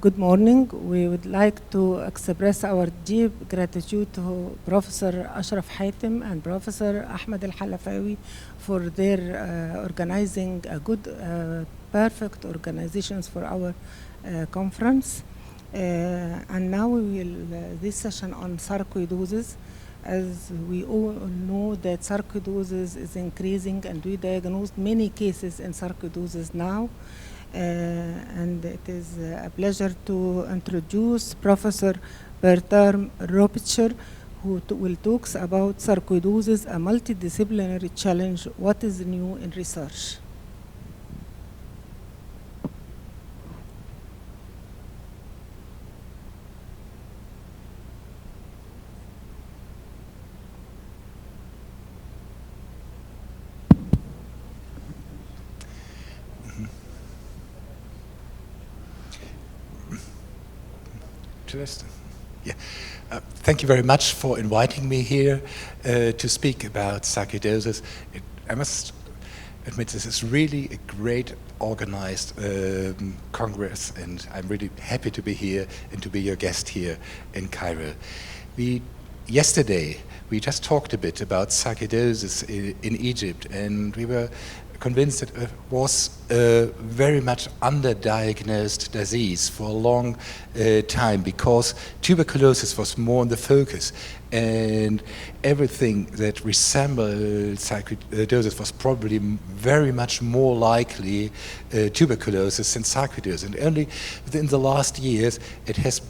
Good morning. We would like to express our deep gratitude to Professor Ashraf Hatem and Professor Ahmed Al-Halafawi for their organizing a good, perfect organizations for our conference. And now we will, this session on sarcoidosis. As we all know that sarcoidosis is increasing, and we diagnosed many cases in sarcoidosis now. And it is a pleasure to introduce Professor Bertram Ropitcher, who will talk about sarcoidosis, a multidisciplinary challenge, what is new in research. Yeah. Thank you very much for inviting me here to speak about sarcoidosis. I must admit this is really a great organized congress, and I'm really happy to be here and to be your guest here in Cairo. Yesterday we just talked a bit about sarcoidosis in Egypt, and we were convinced that it was a very much underdiagnosed disease for a long time, because tuberculosis was more in the focus, and everything that resembled sarcoidosis was probably very much more likely tuberculosis than sarcoidosis. And only within the last years it has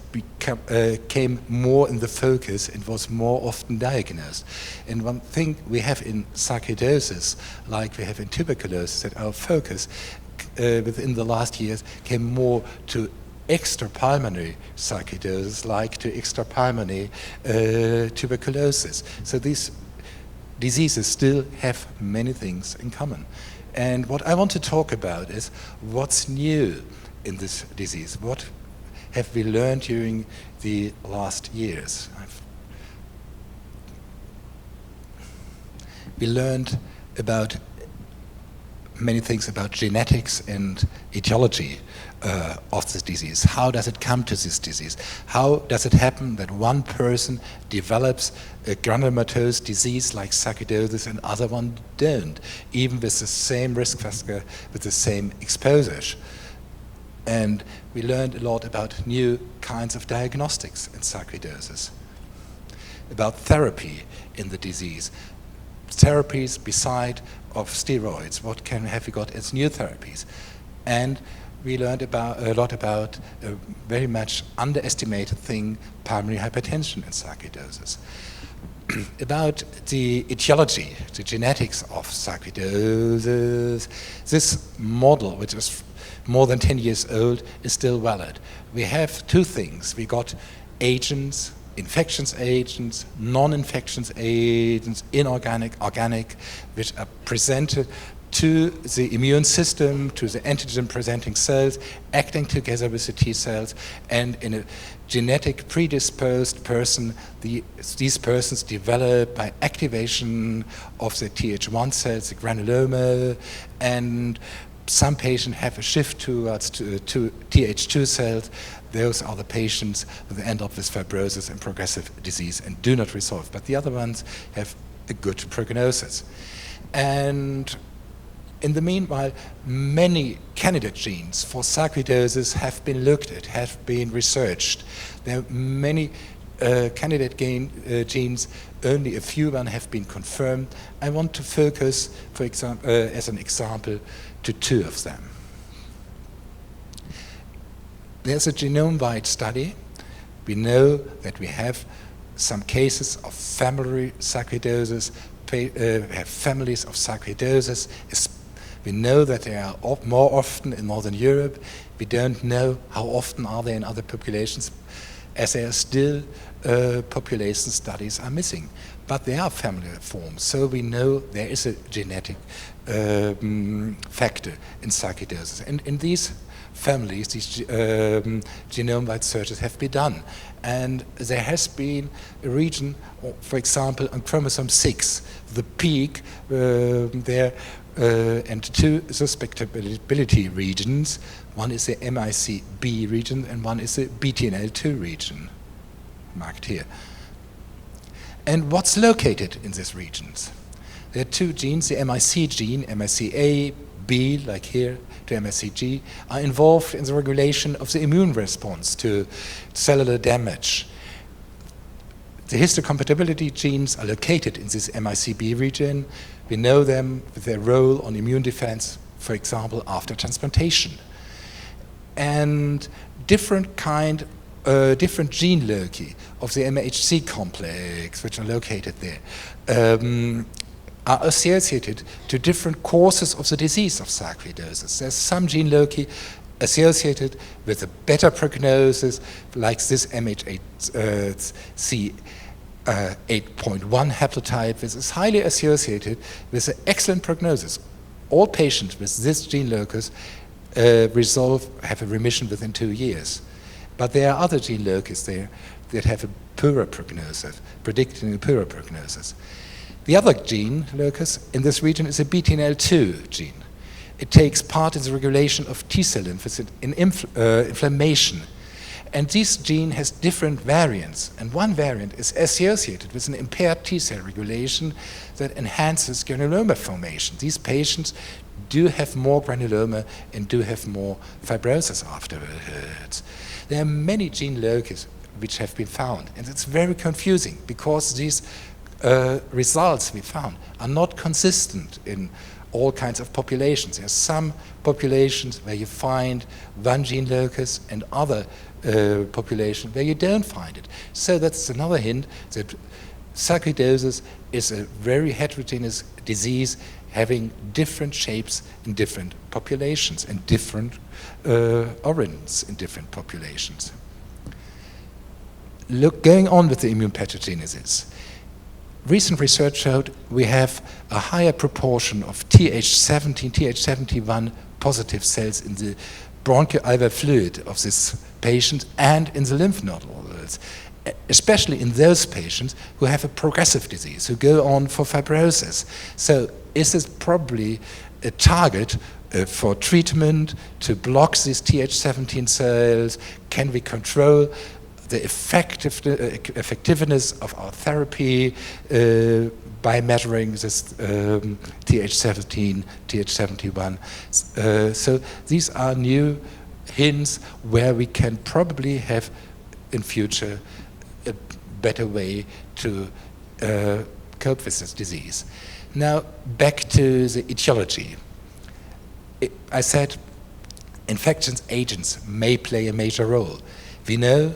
came more in the focus and was more often diagnosed. And one thing we have in sarcoidosis, like we have in tuberculosis, that our focus within the last years came more to extrapulmonary sarcoidosis, like to extrapulmonary tuberculosis. So these diseases still have many things in common. And what I want to talk about is what's new in this disease. What have we learned during the last years? We learned about many things about genetics and etiology of this disease. How does it come to this disease? How does it happen that one person develops a granulomatous disease like sarcoidosis and other one don't, even with the same risk factor, with the same exposure? And we learned a lot about new kinds of diagnostics in sarcoidosis, about therapy in the disease, therapies beside of steroids. What have we got as new therapies? And we learned a lot about a very much underestimated thing, pulmonary hypertension in sarcoidosis. About the etiology, the genetics of sarcoidosis, this model, which is more than 10 years old, is still valid. We have two things. We got agents, infections agents, non-infections agents, inorganic, organic, which are presented to the immune system, to the antigen-presenting cells, acting together with the T cells, and in a genetic predisposed person, these persons develop by activation of the Th1 cells, the granuloma, and some patients have a shift towards to Th2 cells. Those are the patients who end up with fibrosis and progressive disease and do not resolve. But the other ones have a good prognosis. And in the meanwhile, many candidate genes for sarcoidosis have been looked at, have been researched. There are many candidate genes, only a few one have been confirmed. I want to focus, for example, as an example, to two of them. There's a genome-wide study. We know that we have some cases of family sarcoidosis, have families of sarcoidosis. We know that they are more often in Northern Europe. We don't know how often are they in other populations, as there are still population studies are missing. But they are family forms, so we know there is a genetic factor in sarcoidosis. And in these families, these genome-wide searches have been done. And there has been a region, for example, on chromosome 6, the peak there, and two susceptibility regions, One is the MICB region, and one is the BTNL2 region, marked here. And what's located in these regions? There are two genes, the MIC gene, MICA, B, like here, to MICG, are involved in the regulation of the immune response to cellular damage. The histocompatibility genes are located in this MICB region. We know them with their role on immune defense, for example, after transplantation. And different gene loci of the MHC complex, which are located there, are associated to different causes of the disease of sarcoidosis. There's some gene loci associated with a better prognosis, like this MHC 8.1 haplotype, which is highly associated with an excellent prognosis. All patients with this gene locus have a remission within 2 years. But there are other gene locus there that have a poorer prognosis, predicting a poorer prognosis. The other gene locus in this region is a BTNL2 gene. It takes part in the regulation of T-cell lymphocyte in inflammation. And this gene has different variants. And one variant is associated with an impaired T-cell regulation that enhances granuloma formation. These patients do have more granuloma and do have more fibrosis afterwards. There are many gene locus which have been found. And it's very confusing because these results we found are not consistent in all kinds of populations. There are some populations where you find one gene locus and other populations where you don't find it. So that's another hint that sarcoidosis is a very heterogeneous disease having different shapes in different populations and different origins in different populations. Going on with the immune pathogenesis. Recent research showed we have a higher proportion of Th17, Th71 positive cells in the bronchoalveolar fluid of this patient and in the lymph nodules, especially in those patients who have a progressive disease, who go on for fibrosis. So is this probably a target for treatment to block these Th17 cells? Can we control the effectiveness of our therapy by measuring this Th17, Th71. So these are new hints where we can probably have in future a better way to cope with this disease. Now back to the etiology. I said infectious agents may play a major role. We know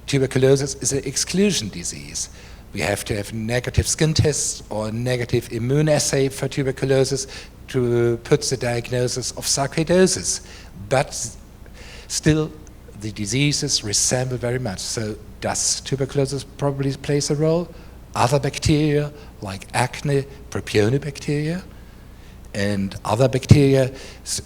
tuberculosis is an exclusion disease. We have to have negative skin tests or negative immune assay for tuberculosis to put the diagnosis of sarcoidosis. But still, the diseases resemble very much. So does tuberculosis probably plays a role? Other bacteria like acne, propionibacteria, and other bacteria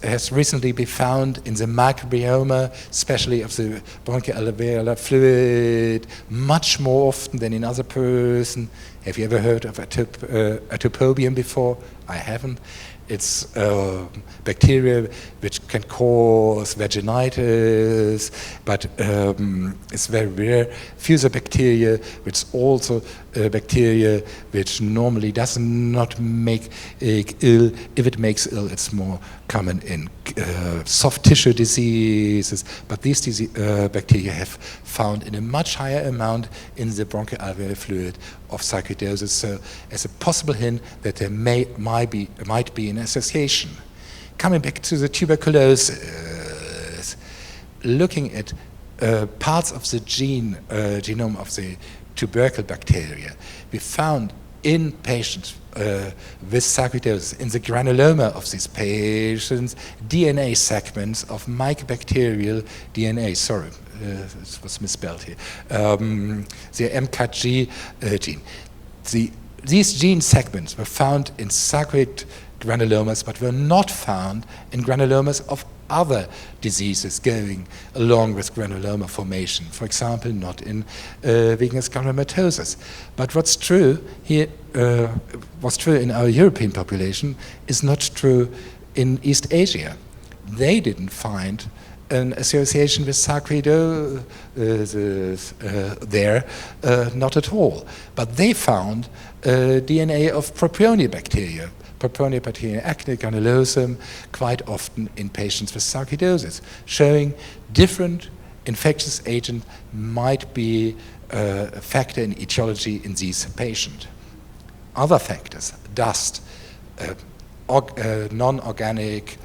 has recently been found in the microbiome, especially of the bronchoalveolar fluid, much more often than in other persons. Have you ever heard of atopobium before? I haven't. It's bacteria which can cause vaginitis, but it's very rare. Fusobacteria, which is also bacteria which normally does not make ill. If it makes ill, it's more common in soft tissue diseases, but these bacteria have found in a much higher amount in the bronchoalveolar fluid of sarcoidosis. So as a possible hint that there might be an association. Coming back to the tuberculosis, looking at parts of the genome of the tubercle bacteria, we found in patients with sarcoidosis, in the granuloma of these patients, DNA segments of mycobacterial DNA. Sorry, this was misspelled here. The MCAG gene. These gene segments were found in sarcoid granulomas, but were not found in granulomas of other diseases going along with granuloma formation. For example, not in venous granulomatosis. But what's true here, what's true in our European population is not true in East Asia. they didn't find an association with sarcoidosis there, not at all. But they found DNA of propionibacteria, Propionibacterium acne granulosum, quite often in patients with sarcoidosis, showing different infectious agent might be a factor in etiology in these patients. Other factors, dust, non-organic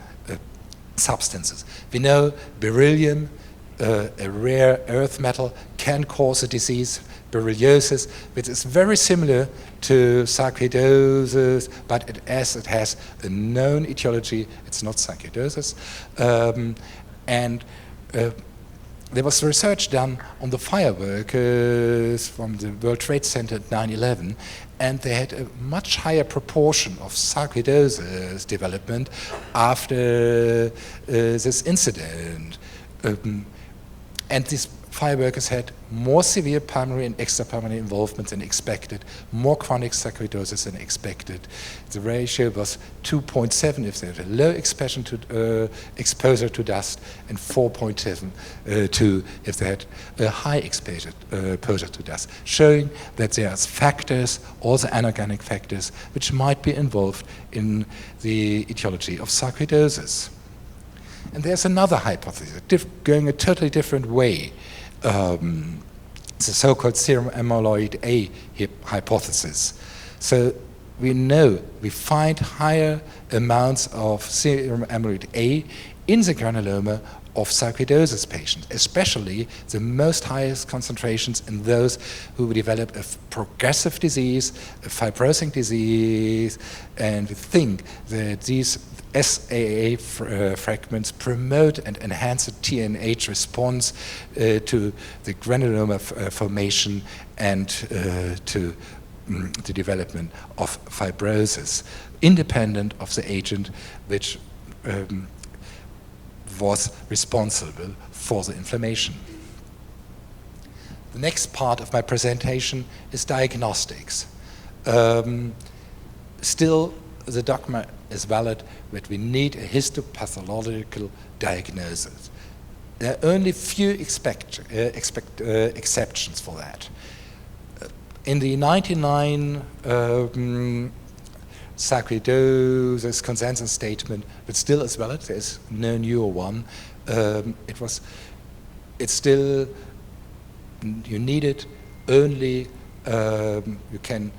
substances. We know beryllium, a rare earth metal, can cause a disease, berylliosis, which is very similar to sarcoidosis, but as it has a known etiology, it's not sarcoidosis. There was research done on the fireworkers from the World Trade Center at 9/11, and they had a much higher proportion of sarcoidosis development after this incident. And these fireworkers had more severe pulmonary and extrapulmonary involvement than expected, more chronic sarcoidosis than expected. The ratio was 2.7 if they had a low exposure to dust, and 4.7 if they had a high exposure to dust, showing that there are factors, also anorganic factors, which might be involved in the etiology of sarcoidosis. And there's another hypothesis, going a totally different way. The so-called serum amyloid A hypothesis. So we find higher amounts of serum amyloid A in the granuloma of sarcoidosis patients, especially the most highest concentrations in those who develop a progressive disease, a fibrosing disease, and we think that these SAA fragments promote and enhance the TNH response to the granuloma formation and to the development of fibrosis, independent of the agent which was responsible for the inflammation. The next part of my presentation is diagnostics. Still, the dogma is valid that we need a histopathological diagnosis. There are only few exceptions for that. In the 99 sarcoidosis consensus statement, but still is valid, there is no newer one, it's still, you need it only, you can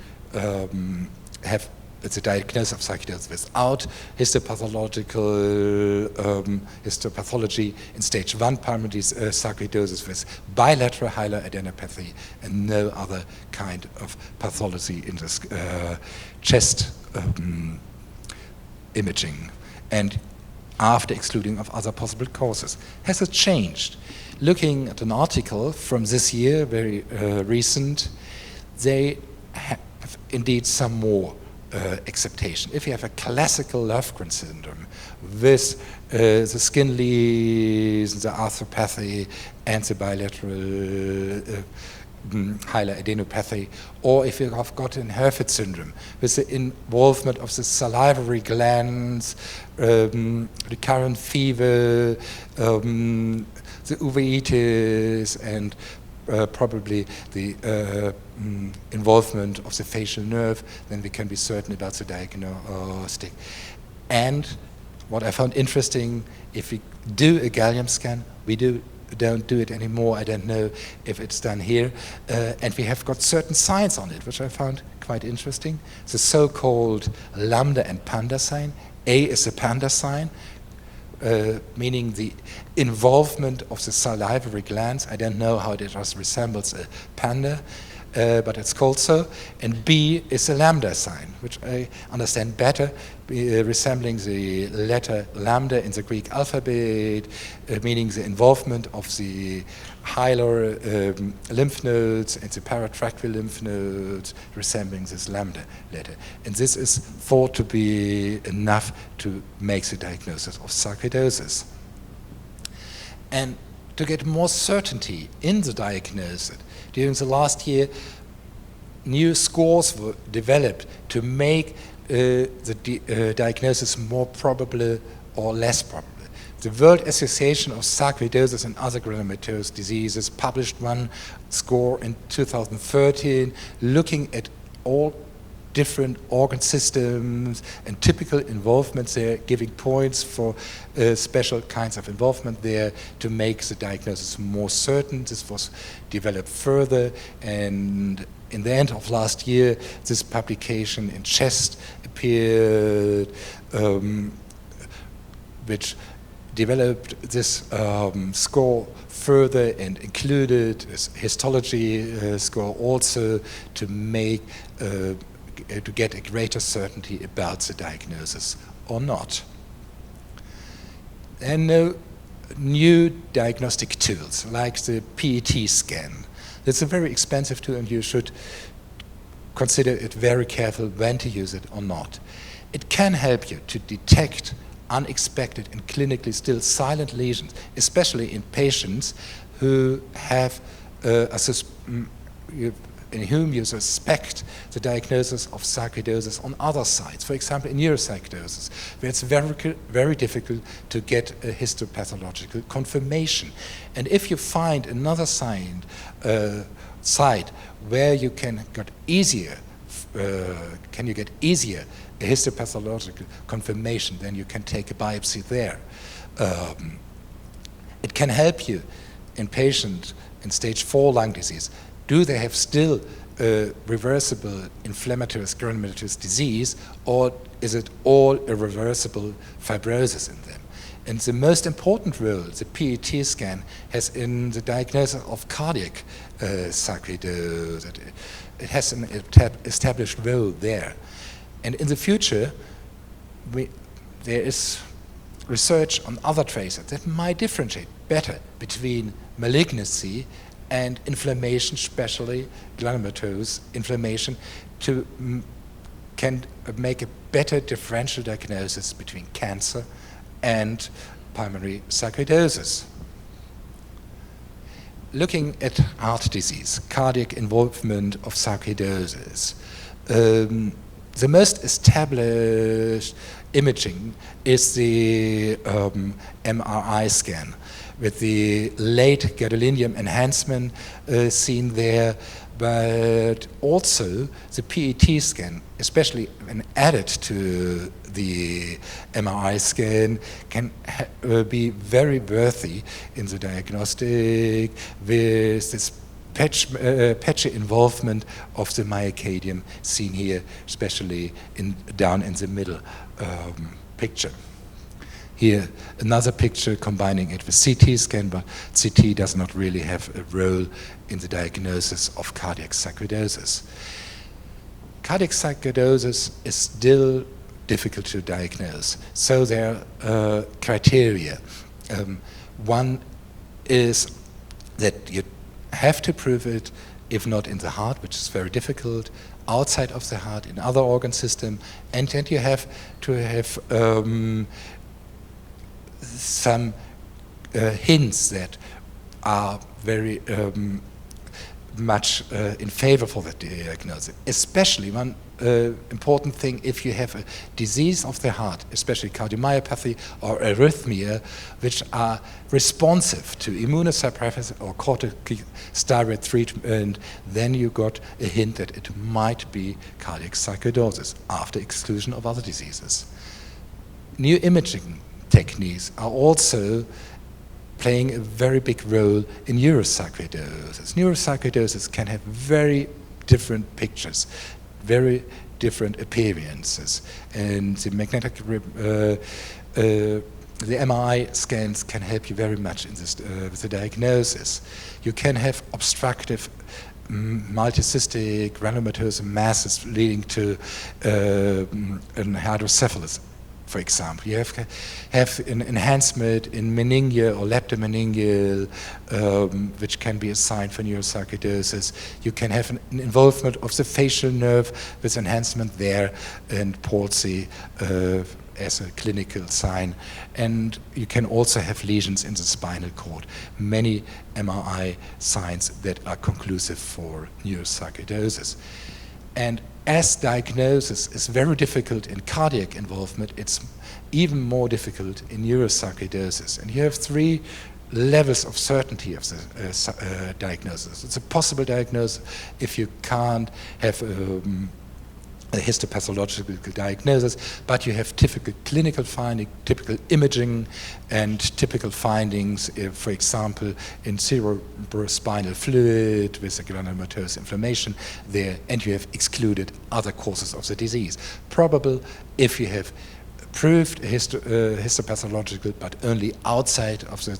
have it's a diagnosis of sarcoidosis without histopathology in stage 1 pulmonary sarcoidosis with bilateral hilar adenopathy and no other kind of pathology in this chest imaging, and after excluding of other possible causes. Has it changed? Looking at an article from this year, very recent, they have indeed some more acceptation. If you have a classical Lofgren syndrome with the skin lesions, the arthropathy, and the bilateral hilar adenopathy, or if you have got an Herford syndrome with the involvement of the salivary glands, recurrent fever, the uveitis, and probably the involvement of the facial nerve, then we can be certain about the diagnostic. And what I found interesting, if we do a gallium scan, we don't do it anymore. I don't know if it's done here. And we have got certain signs on it, which I found quite interesting. The so-called lambda and panda sign. A is the panda sign, meaning the involvement of the salivary glands. I don't know how it just resembles a panda, but it's called so. And B is a lambda sign, which I understand better, resembling the letter lambda in the Greek alphabet, meaning the involvement of the hilar lymph nodes and the paratracheal lymph nodes, resembling this lambda letter. And this is thought to be enough to make the diagnosis of sarcoidosis. And to get more certainty in the diagnosis, during the last year, new scores were developed to make the diagnosis more probable or less probable. The World Association of Sarcoidosis and Other Granulomatous Diseases published one score in 2013 looking at all different organ systems and typical involvements there, giving points for special kinds of involvement there to make the diagnosis more certain. This was developed further, and in the end of last year, this publication in Chest appeared, which developed this score further and included a histology score also to make to get a greater certainty about the diagnosis or not. There are no new diagnostic tools like the PET scan. It's a very expensive tool, and you should consider it very careful when to use it or not. It can help you to detect unexpected and clinically still silent lesions, especially in patients who have in whom you suspect the diagnosis of sarcoidosis on other sites. For example, in neurosarcoidosis, where it's very difficult to get a histopathological confirmation. And if you find another site where you can get easier a histopathological confirmation, then you can take a biopsy there. It can help you in patients in stage 4 lung disease. Do they have still reversible inflammatory granulomatous disease, or is it all irreversible fibrosis in them? And the most important role the PET scan has in the diagnosis of cardiac sarcoidosis. It has an established role there. And in the future, there is research on other tracers that might differentiate better between malignancy and inflammation, especially granulomatous inflammation, can make a better differential diagnosis between cancer and pulmonary sarcoidosis. Looking at heart disease, cardiac involvement of sarcoidosis, the most established imaging is the MRI scan, with the late gadolinium enhancement seen there, but also the PET scan, especially when added to the MRI scan, can be very worthy in the diagnostic with this patchy involvement of the myocardium seen here, especially down in the middle picture. Here, another picture combining it with CT scan, but CT does not really have a role in the diagnosis of cardiac sarcoidosis. Cardiac sarcoidosis is still difficult to diagnose, so there are criteria. One is that you have to prove it, if not in the heart, which is very difficult, outside of the heart, in other organ system, and then you have to have some hints that are very much in favor for the diagnosis. Especially one important thing, if you have a disease of the heart, especially cardiomyopathy or arrhythmia, which are responsive to immunosuppressive or corticosteroid treatment, then you got a hint that it might be cardiac sarcoidosis after exclusion of other diseases. New imaging techniques are also playing a very big role in neurosarcoidosis. Neurosarcoidosis can have very different pictures, very different appearances, and the magnetic the MRI scans can help you very much in this with the diagnosis. You can have obstructive multicystic granulomatous masses leading to an hydrocephalus, for example. You have an enhancement in meningeal or leptomeningeal, which can be a sign for neurosarcoidosis. You can have an involvement of the facial nerve with enhancement there and palsy as a clinical sign. And you can also have lesions in the spinal cord. Many MRI signs that are conclusive for neurosarcoidosis. And as diagnosis is very difficult in cardiac involvement, it's even more difficult in neurosarcoidosis. And you have three levels of certainty of the diagnosis. It's a possible diagnosis if you can't have a histopathological diagnosis, but you have typical clinical finding, typical imaging, and typical findings, for example, in cerebrospinal fluid with a granulomatous inflammation there, and you have excluded other causes of the disease. Probable if you have proved histopathological, but only outside of the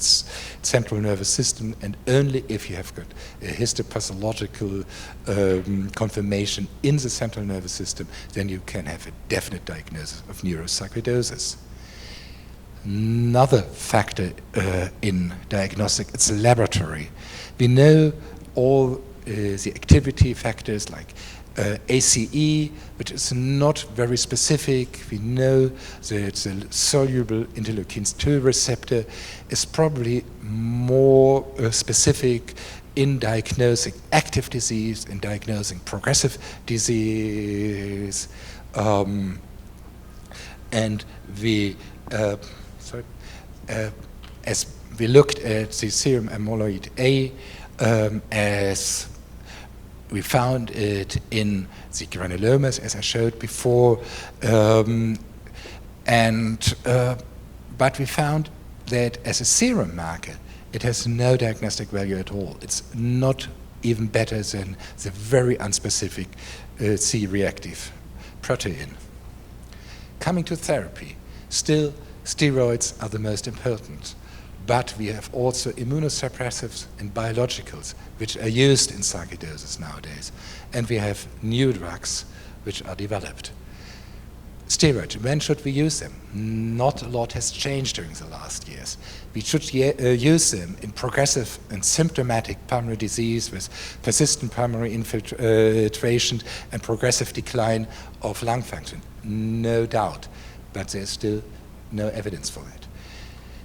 central nervous system, and only if you have got a histopathological confirmation in the central nervous system, then you can have a definite diagnosis of neurosarcoidosis. Another factor in diagnostic, it's laboratory. We know all the activity factors like ACE, which is not very specific. We know that the soluble interleukin-2 receptor is probably more specific in diagnosing active disease, in diagnosing progressive disease, and we, as we looked at the serum amyloid A, as we found it in the granulomas, as I showed before, but we found that as a serum marker, it has no diagnostic value at all. It's not even better than the very unspecific C-reactive protein. Coming to therapy, still steroids are the most important. But we have also immunosuppressives and biologicals, which are used in sarcoidosis nowadays. And we have new drugs which are developed. Steroids, when should we use them? Not a lot has changed during the last years. We should use them in progressive and symptomatic pulmonary disease with persistent pulmonary infiltration and progressive decline of lung function. No doubt, but there's still no evidence for that.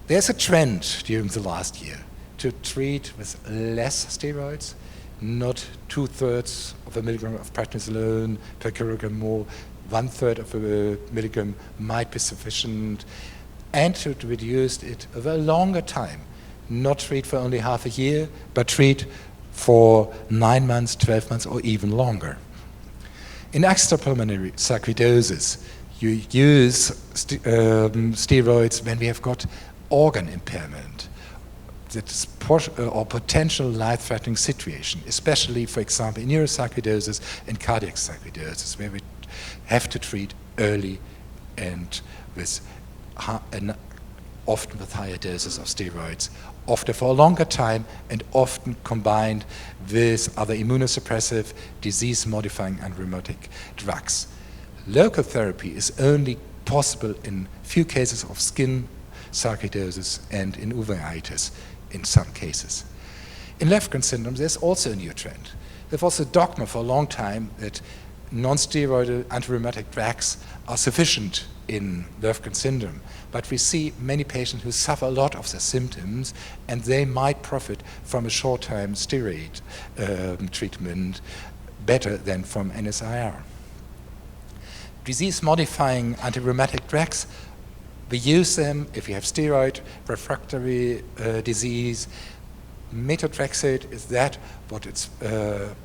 There's a trend during the last year to treat with less steroids, not 2/3 of a milligram of prednisolone per kilogram more, 1/3 of a milligram might be sufficient, and to reduce it over a longer time. Not treat for only half a year, but treat for 9 months, 12 months, or even longer. In extrapulmonary sarcoidosis, you use steroids when we have got organ impairment, that's or potential life-threatening situation, especially, for example, in neurosarcoidosis and cardiac sarcoidosis, where we have to treat early and often with higher doses of steroids, often for a longer time, and often combined with other immunosuppressive, disease-modifying, and rheumatic drugs. Local therapy is only possible in few cases of skin sarcoidosis and in uveitis in some cases. In Lefgren syndrome, there's also a new trend. There was a dogma for a long time that non-steroidal antirheumatic drugs are sufficient in Lefgren syndrome, but we see many patients who suffer a lot of the symptoms, and they might profit from a short-time steroid treatment better than from NSAID. Disease-modifying antirheumatic drugs, we use them if you have steroid refractory disease. Methotrexate is that what it's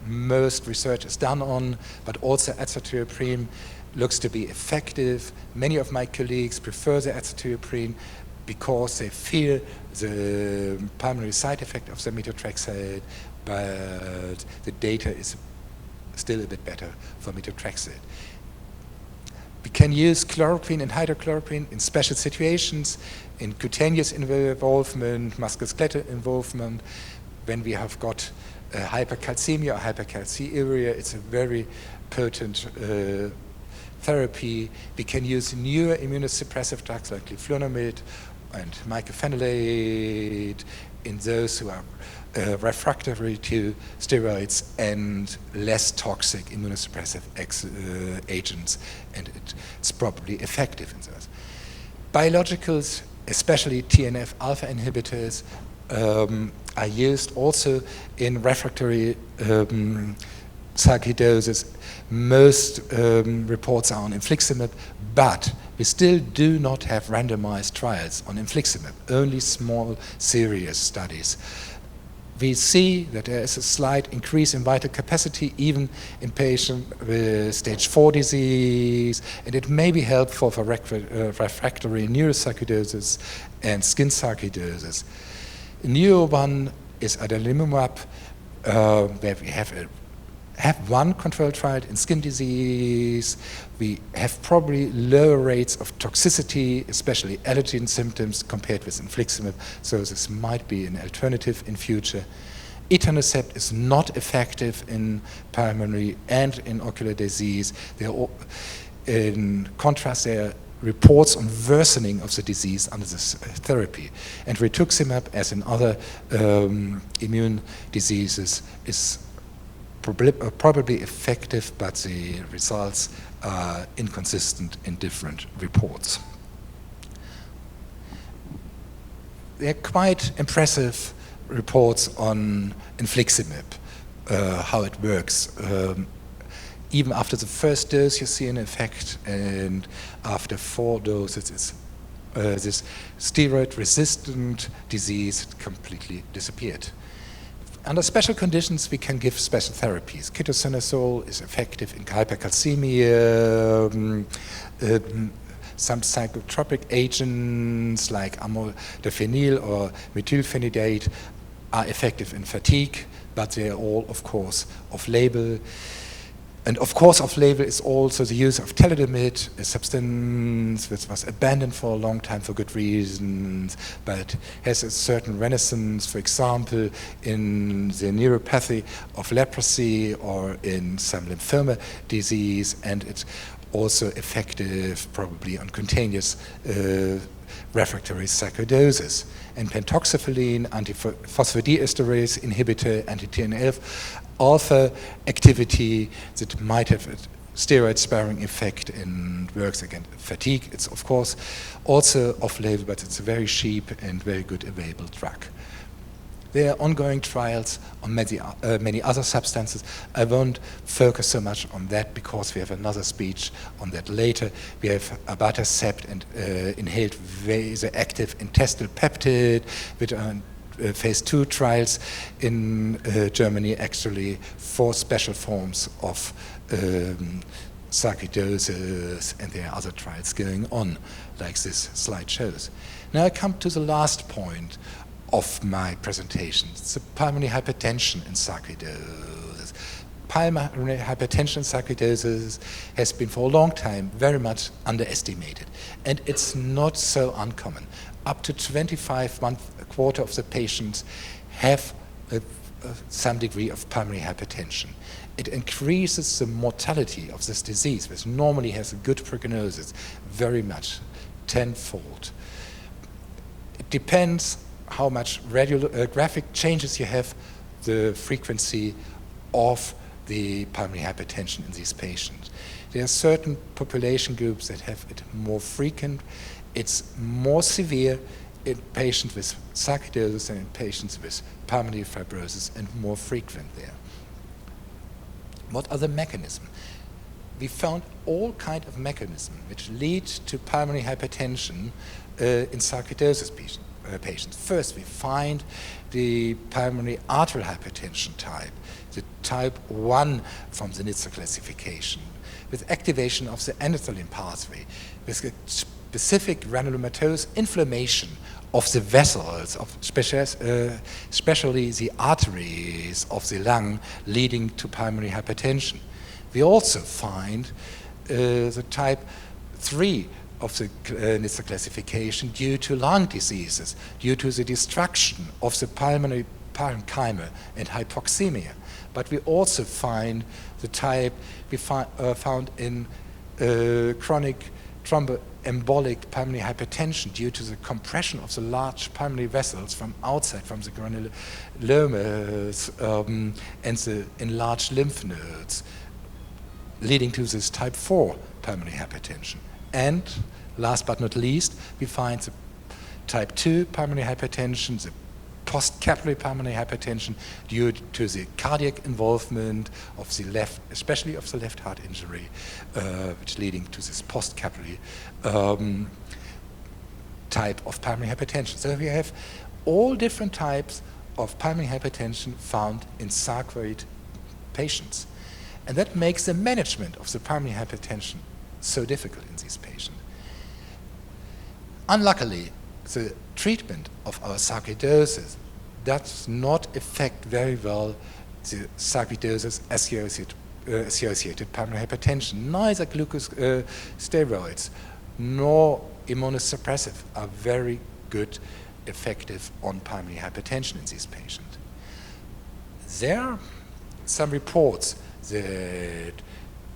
most research is done on, but also azathioprine looks to be effective. Many of my colleagues prefer the azathioprine because they fear the pulmonary side effect of the methotrexate, but the data is still a bit better for methotrexate. We can use chloroquine and hydrochloroquine in special situations, in cutaneous involvement, musculoskeletal involvement. When we have got hypercalcemia or hypercalciuria, it's a very potent therapy. We can use newer immunosuppressive drugs like leflunomide and mycophenolate in those who are refractory to steroids and less toxic immunosuppressive agents, and it's probably effective in those. Biologicals, especially TNF-alpha inhibitors, are used also in refractory sarcoidosis. Most reports are on infliximab, but we still do not have randomized trials on infliximab, only small serious studies. We see that there is a slight increase in vital capacity even in patients with stage 4 disease, and it may be helpful for refractory neurosarcoidosis and skin sarcoidosis. A new one is adalimumab, where we have one controlled trial in skin disease. We have probably lower rates of toxicity, especially allergen symptoms, compared with infliximab, so this might be an alternative in future. Etanercept is not effective in pulmonary and in ocular disease. In contrast, there are reports on worsening of the disease under this therapy. And rituximab, as in other immune diseases, is probably effective, but the results are inconsistent in different reports. There are quite impressive reports on infliximab, how it works. Even after the first dose, you see an effect, and after 4 doses, this steroid-resistant disease completely disappeared. Under special conditions, we can give special therapies. Ketoconazole is effective in hypercalcemia. Some psychotropic agents like amlodipine or methylphenidate are effective in fatigue, but they are all, of course, off-label. And of course, off-label is also the use of thalidomide, a substance which was abandoned for a long time for good reasons, but has a certain renaissance, for example, in the neuropathy of leprosy or in some lymphoma disease, and it's also effective probably on cutaneous refractory sarcoidosis. And pentoxifylline, antiphosphodiesterase inhibitor, anti-TNF alpha activity that might have a steroid-sparing effect and works against fatigue. It's of course also off-label, but it's a very cheap and very good available drug. There are ongoing trials on many other substances. I won't focus so much on that because we have another speech on that later. We have abatacept and inhaled vasoactive intestinal peptide, which are phase 2 trials in Germany, actually, for special forms of sarcoidosis, and there are other trials going on, like this slide shows. Now I come to the last point of my presentation. It's the pulmonary hypertension in sarcoidosis. Pulmonary hypertension in sarcoidosis has been for a long time very much underestimated, and it's not so uncommon. Up to 25, a quarter of the patients have some degree of pulmonary hypertension. It increases the mortality of this disease, which normally has a good prognosis, very much, tenfold. It depends how much radiographic changes you have, the frequency of the pulmonary hypertension in these patients. There are certain population groups that have it more frequent. It's more severe in patients with sarcoidosis than in patients with pulmonary fibrosis, and more frequent there. What are the mechanisms? We found all kinds of mechanisms which lead to pulmonary hypertension in sarcoidosis patients. First, we find the pulmonary arterial hypertension type, the type 1 from the NHTSA classification, with activation of the endothelin pathway, with a specific granulomatous inflammation of the vessels, especially the arteries of the lung, leading to pulmonary hypertension. We also find the type 3 of the NHTSA classification due to lung diseases, due to the destruction of the pulmonary parenchyma and hypoxemia. But we also find the type we found in chronic thromboembolic pulmonary hypertension due to the compression of the large pulmonary vessels from outside, from the granulomas and the enlarged lymph nodes, leading to this type 4 pulmonary hypertension. And last but not least, we find the type 2 pulmonary hypertension, the post-capillary pulmonary hypertension due to the cardiac involvement of the left, especially of the left heart injury, which leading to this post-capillary type of pulmonary hypertension. So we have all different types of pulmonary hypertension found in sarcoid patients. And that makes the management of the pulmonary hypertension so difficult in these patients. Unluckily, the treatment of our sarcoidosis does not affect very well the sarcoidosis associated pulmonary hypertension. Neither glucose steroids nor immunosuppressive are very good, effective on pulmonary hypertension in these patients. There are some reports that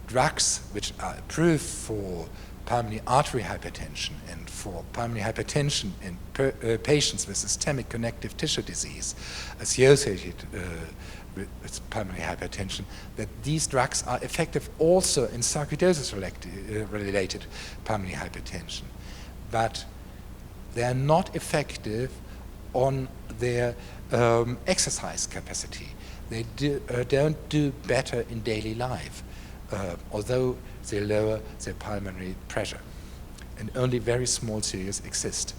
drugs which are approved for pulmonary artery hypertension and for pulmonary hypertension in patients with systemic connective tissue disease associated with pulmonary hypertension, that these drugs are effective also in sarcoidosis-related pulmonary hypertension. But they are not effective on their exercise capacity. They don't do better in daily life, although they lower their pulmonary pressure. And only very small series exist.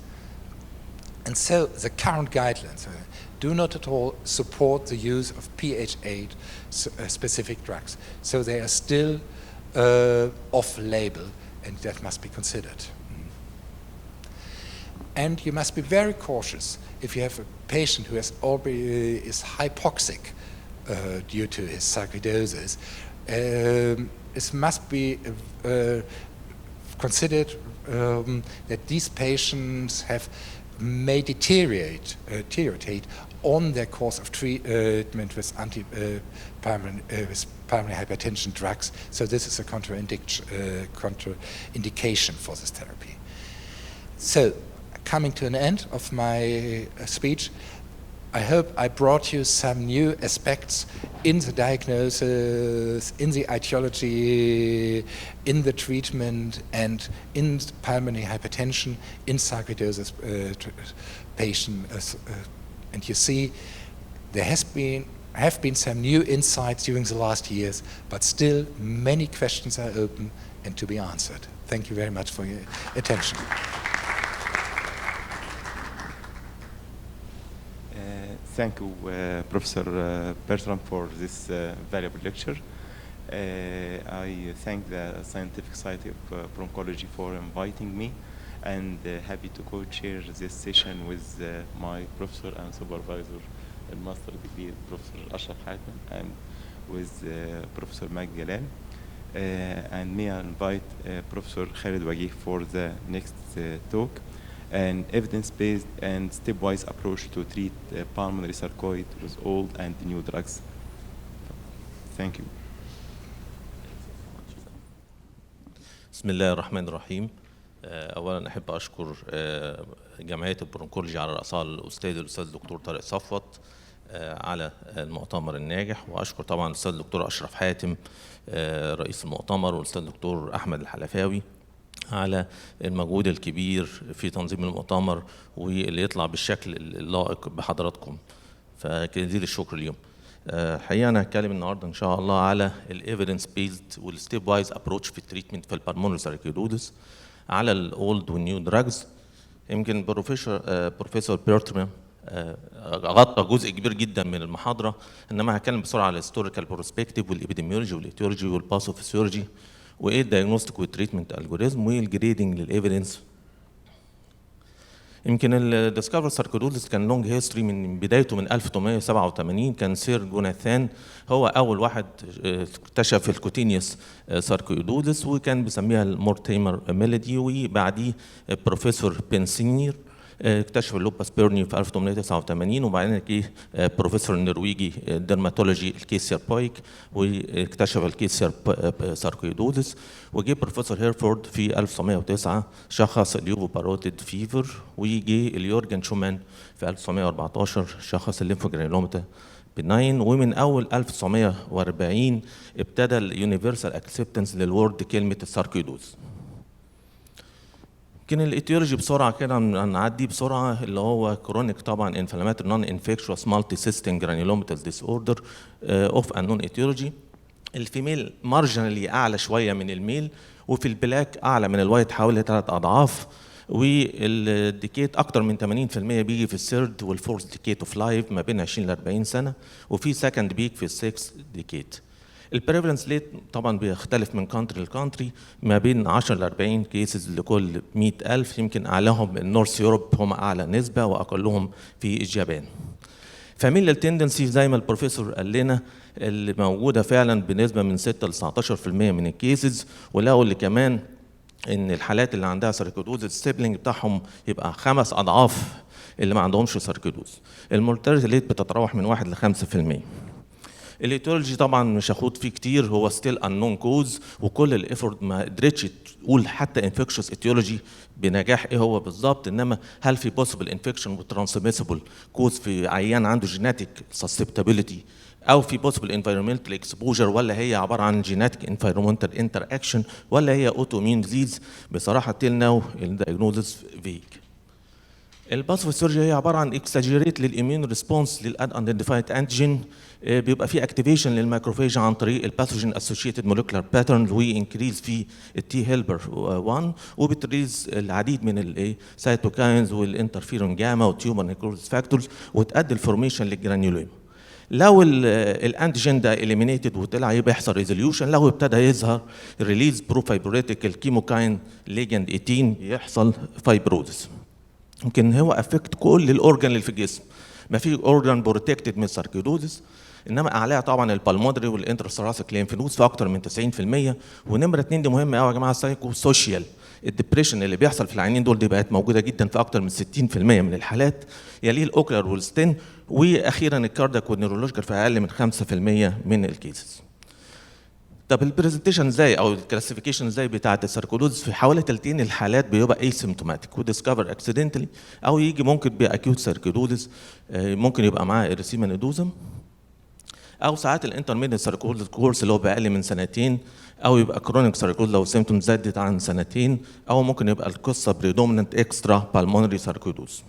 And so the current guidelines do not at all support the use of PH8 specific drugs. So they are still off-label, and that must be considered. And you must be very cautious if you have a patient who is hypoxic due to his sarcoidosis. It must be considered that these patients may deteriorate on their course of treatment with pulmonary hypertension drugs. So this is a contraindication for this therapy. So, coming to an end of my speech, I hope I brought you some new aspects in the diagnosis, in the etiology, in the treatment, and in pulmonary hypertension, in sarcoidosis patients. And you see, there have been some new insights during the last years, but still many questions are open and to be answered. Thank you very much for your attention. Thank you, Professor Bertram, for this valuable lecture. I thank the Scientific Society of Bronchology for inviting me, and happy to co-chair this session with my professor and supervisor in master degree, Professor Ashraf Hatem, and with Professor Magdi Galan. And may I invite Professor Khalid Wagih for the next talk. An evidence-based and stepwise approach to treat pulmonary sarcoid with old and new drugs. Thank you. بسم الله الرحمن الرحيم. أولا أحب أشكر جمعية البرونكولوجي على رأسها الأستاذ الدكتور طارق صفوت على المؤتمر الناجح، وأشكر طبعا الأستاذ الدكتور أشرف حاتم رئيس المؤتمر، والأستاذ الدكتور أحمد الحلفاوي على المجهود الكبير في تنظيم المؤتمر واللي يطلع بالشكل اللائق بحضراتكم، فجزيل الشكر اليوم. حقيقة أنا هتكلم النهارده إن شاء الله على الإيفيدنس بيزد والستيب وايز أبروتش في التريتمنت في البلمونري ساركويدوزس على الأولد والنيو دراجز. يمكن بروفيسور بيرترام غطى جزء كبير جدا من المحاضرة، إنما هتكلم بسرعة على الهيستوريكال بروسبكتيف والإبيديميولوجي والإيتيولوجي والباثوفيسيولوجي وايه الدايجنوستيك والتريتمنت الجوريزم والجريدنج للايفيدنس. يمكن الديسكفر ساركويدوزس كان لونج هيستوري من بدايته من 1887. كان سير جوناثان هو اول واحد اكتشف الكوتينيوس ساركويدوزس، وكان بيسميها المورتيمر ميلودي، وبعديه بروفيسور بنسينير اكتشف اللوباس بيرني في 1889، وبعدين جه بروفيسور النرويجي ديرماتولوجي الكيسير بويك واكتشف الكيسير ساركويدوزس، وجه بروفيسور هيرفورد في 1909 شخص اليوفو باروتيد فيفر، وجه اليورجن شومان في 1914 شخص الليمفوجرانيلوماتا بناين، ومن اول 1940 ابتدى اليونيفرسال اكسبتنس للورد كلمه الساركويدوز. يمكن الايتيولوجي بسرعه كده هنعدي بسرعه، اللي هو كرونيك طبعا انفلاماتوري نون انفكشوس مالتي سيستم جرانيولوماتال ديس اوردر اوف انون ايتيولوجي. الفيميل مارجنالي اعلى شويه من الميل، وفي البلاك اعلى من الوايت حوالي 3 اضعاف، والديكيت اكتر من 80% بيجي في الثيرد والفورث ديكيت اوف لايف ما بين 20 ل 40 سنه، وفي سكند بيك في السكس ديكيت. البريفالنس ليت طبعا بيختلف من كونتري لكونتري، ما بين 10 ل 40 كيسز لكل 100,000، يمكن اعلاهم النورث يوروب هم اعلى نسبه واقلهم في اليابان. فاميليال تندنسي زي ما البروفيسور قال لنا اللي موجوده فعلا بنسبه من 6 ل 19% من الكيسز، ولقوا اللي كمان ان الحالات اللي عندها ساركيدوز السيبلينج بتاعهم يبقى 5 اضعاف اللي ما عندهمش ساركيدوز. المورتاليتي ريت بتتراوح من 1 ل 5%. الايتيولوجي طبعا مش هاخد فيه كتير، هو ستيل انون كوز، وكل الايفورت ما قدرتش تقول حتى انفكشوس ايتيولوجي بنجاح ايه هو بالظبط، انما هل في بوسيبل انفكشن وترانسميسبل كوز في عيان عنده جيناتيك سسبتابيليتي، او في بوسيبل انفيرمنتال اكسبوجر، ولا هي عباره عن جيناتيك انفيرمنتال انتر اكشن، ولا هي اوتو اميون ديزيز. بصراحه تيل ناو الدايجنوزس فيك. الباثوفيسيولوجي هي عباره عن اكساجيريت للاميون ريسبونس للانيدنتيفايد انتيجين، بيبقى في اكتيفيشن للماكروفيج عن طريق الباثوجين اسوشيتد مولكيولار باترنز، وانكريز في التي هيلبر 1، وبتريز العديد من السيتوكاينز والانترفيرون جاما والتيومر نيكروزيس فاكتورز، وتؤدي الفورميشن للجرانيولوما. لو الانتيجين ده اليمينيتد وطلع يبقى يحصل ريزوليوشن، لو ابتدى يظهر ريليز بروفايبريتيك الكيموكاين ليجند 18 يحصل فايبروزس. يمكن هو افكت كل الاورجان اللي في الجسم، ما في اورجان بروتكتد من الساركيدوزس، انما اعلاها طبعا البالمودري والانترثوراسيك ليمف نودز في اكتر من 90%. ونمره 2 دي مهمه قوي يا جماعه، السايكو سوشيال الدبريشن اللي بيحصل في العيانين دول دي بقت موجوده جدا في اكتر من 60% من الحالات، يليه الاوكلر والستين، واخيرا الكاردياك والنيورولوجيكال في اقل من 5% من الكيسز. طب البرزنتيشن ازاي او الكلاسيفيكيشن ازاي بتاعه الساركيدوز؟ في حوالي 30 الحالات بيبقى ايسيمتوماتيك وديسكفر اكسيدنتالي، او يجي ممكن باكيوت ساركيدوز، ممكن يبقى معاه اريسيما نودوزم، او ساعات الانترميديت ساركيدوز كورس اللي هو باقل من 2 سنين، او يبقى كرونيك ساركيدوز لو السيمتوم زادت عن 2 سنين، او ممكن يبقى القصه بريدوميننت اكسترا بالمونري ساركيدوز.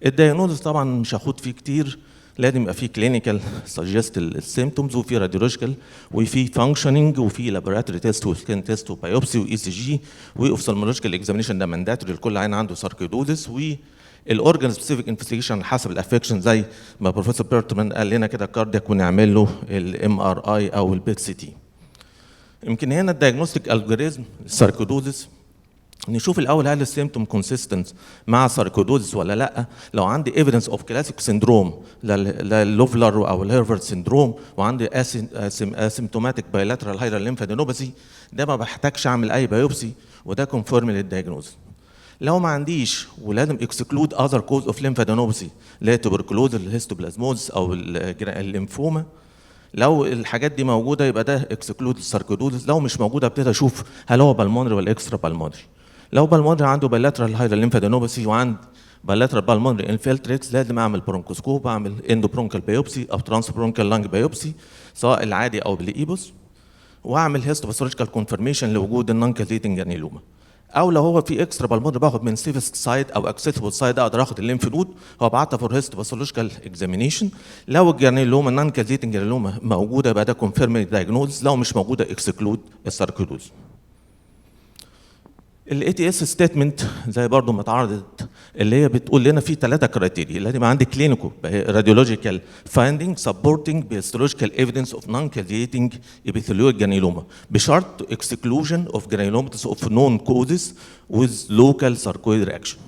الدايجنوز طبعا مش هاخد فيه كتير، لازم يبقى في كلينيكال سجست السيمتومز، وفي راديولوجيكال، وفي فانكشننج، وفي لابوراتوري تيست وسكين تيست وبايوبسي واي سي جي، واوفثالمولوجيكال اكزامينشن ده مانداتوري لكل عين عنده ساركيدوزس، والاورجان سبيسيفيك انفستيجيشن حسب الافكشن زي ما بروفيسور بيرتمان قال لنا كده كاردياك، ونعمل له الام ار اي او البيت سي تي. يمكن هنا الدايجنوستيك الجوريزم الساركيدوزس، نشوف الاول هل السيمتوم كونسيستنت مع ساركيدوزس ولا لا. لو عندي ايفيدنس اوف كلاسيك سيندروم للوفلر او الهيرفرد سيندروم، وعندي اسيمتوماتيك بايلاترال هايرال ليمفادينوباثي، ده ما بحتاجش اعمل اي بايوبسي، وده كونفيرم للدايجنوز. لو ما عنديش ولازم اكسكلود اذر كوز اوف ليمفادينوباثي، اللي هي تبركلوز الهيستوبلازموز او الليمفوما، لو الحاجات دي موجوده يبقى ده اكسكلود الساركيدوزس. لو مش موجوده ابتدي اشوف هل هو بالمونري ولا اكسترا بالمونري. لو بالمونري عنده بايلاترال هايرال ليمفادينوباثي وعند بايلاترال بالمونري انفلتريتس، لازم اعمل برونكوسكوب، اعمل اندوبرونكال بايوبسي او ترانسبرونكال لانج بايوبسي سواء العادي او بالايبوس، واعمل هيستوباثولوجيكال كونفرميشن لوجود النون كازيتنج جرانيلوما. او لو هو في اكسترا بالمونري باخد من سيفست سايد او اكسسبل سايد، اقدر اخد الليمف نود وابعتها فور هيستوباثولوجيكال اكزامينيشن. لو الجرانيلوما النون كازيتنج جرانيلوما موجوده يبقى ده كونفيرم دايجنوز، لو مش موجوده اكسكلود الساركيدوز. الاي تي اس ستيتمنت زي برضو ما اتعرضت، اللي هي بتقول لنا في 3 كرايتيريا، لازم يبقى عندي كلينيكو راديولوجيكال فايندينج سبورتنج بهيستولوجيكال ايفيدنس اوف نون كازيتنج ابيثيليويد جرانيلوما، بشرط اكسكلوجن اوف جرانيلوماتس اوف نون كوزز ويز لوكال ساركويد رياكشن.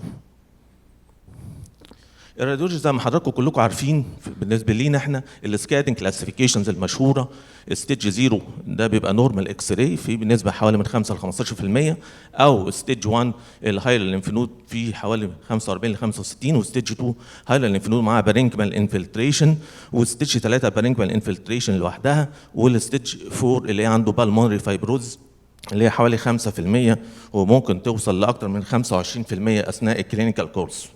الراديولوجي زي ما حضراتكم كلكم عارفين بالنسبه لينا احنا السكادنج كلاسيفيكيشنز المشهوره، ستيج 0 ده بيبقى نورمال اكس راي في بنسبه حوالي من 5 ل 15%، او ستيج 1 الهايلر ليمف نود في حوالي 45 ل 65، وستيج 2 هايلر ليمف نود معاها بارينكمال انفلتريشن، وستيج 3 بارينكمال انفلتريشن لوحدها، والستيج 4 اللي عنده بالمونري فايبروز اللي هي حوالي 5%، وممكن توصل لاكثر من 25% اثناء الكلينيكال كورس.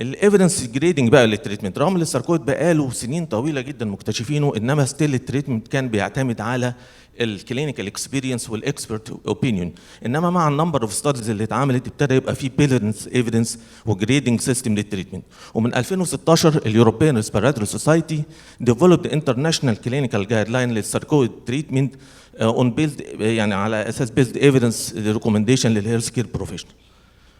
الايفيدنس جريدنج بقى للتريتمنت، رغم ان الساركويد بقاله سنين طويله جدا مكتشفينه، انما ستيل التريتمنت كان بيعتمد على الكلينيكال اكسبيرينس والاكسبرت اوبينيون، انما مع النمبر اوف ستاديز اللي اتعملت ابتدى يبقى في بيلنس ايفيدنس وجريدنج سيستم للتريتمنت. ومن 2016 اليوروبيان ريسبيراتوري سوسايتي ديفلوبد انترناشونال كلينيكال جايد لاين للساركويد تريتمنت اون بيلد، يعني على اساس بيلد ايفيدنس ريكومنديشن للهيلث كير بروفيشنال.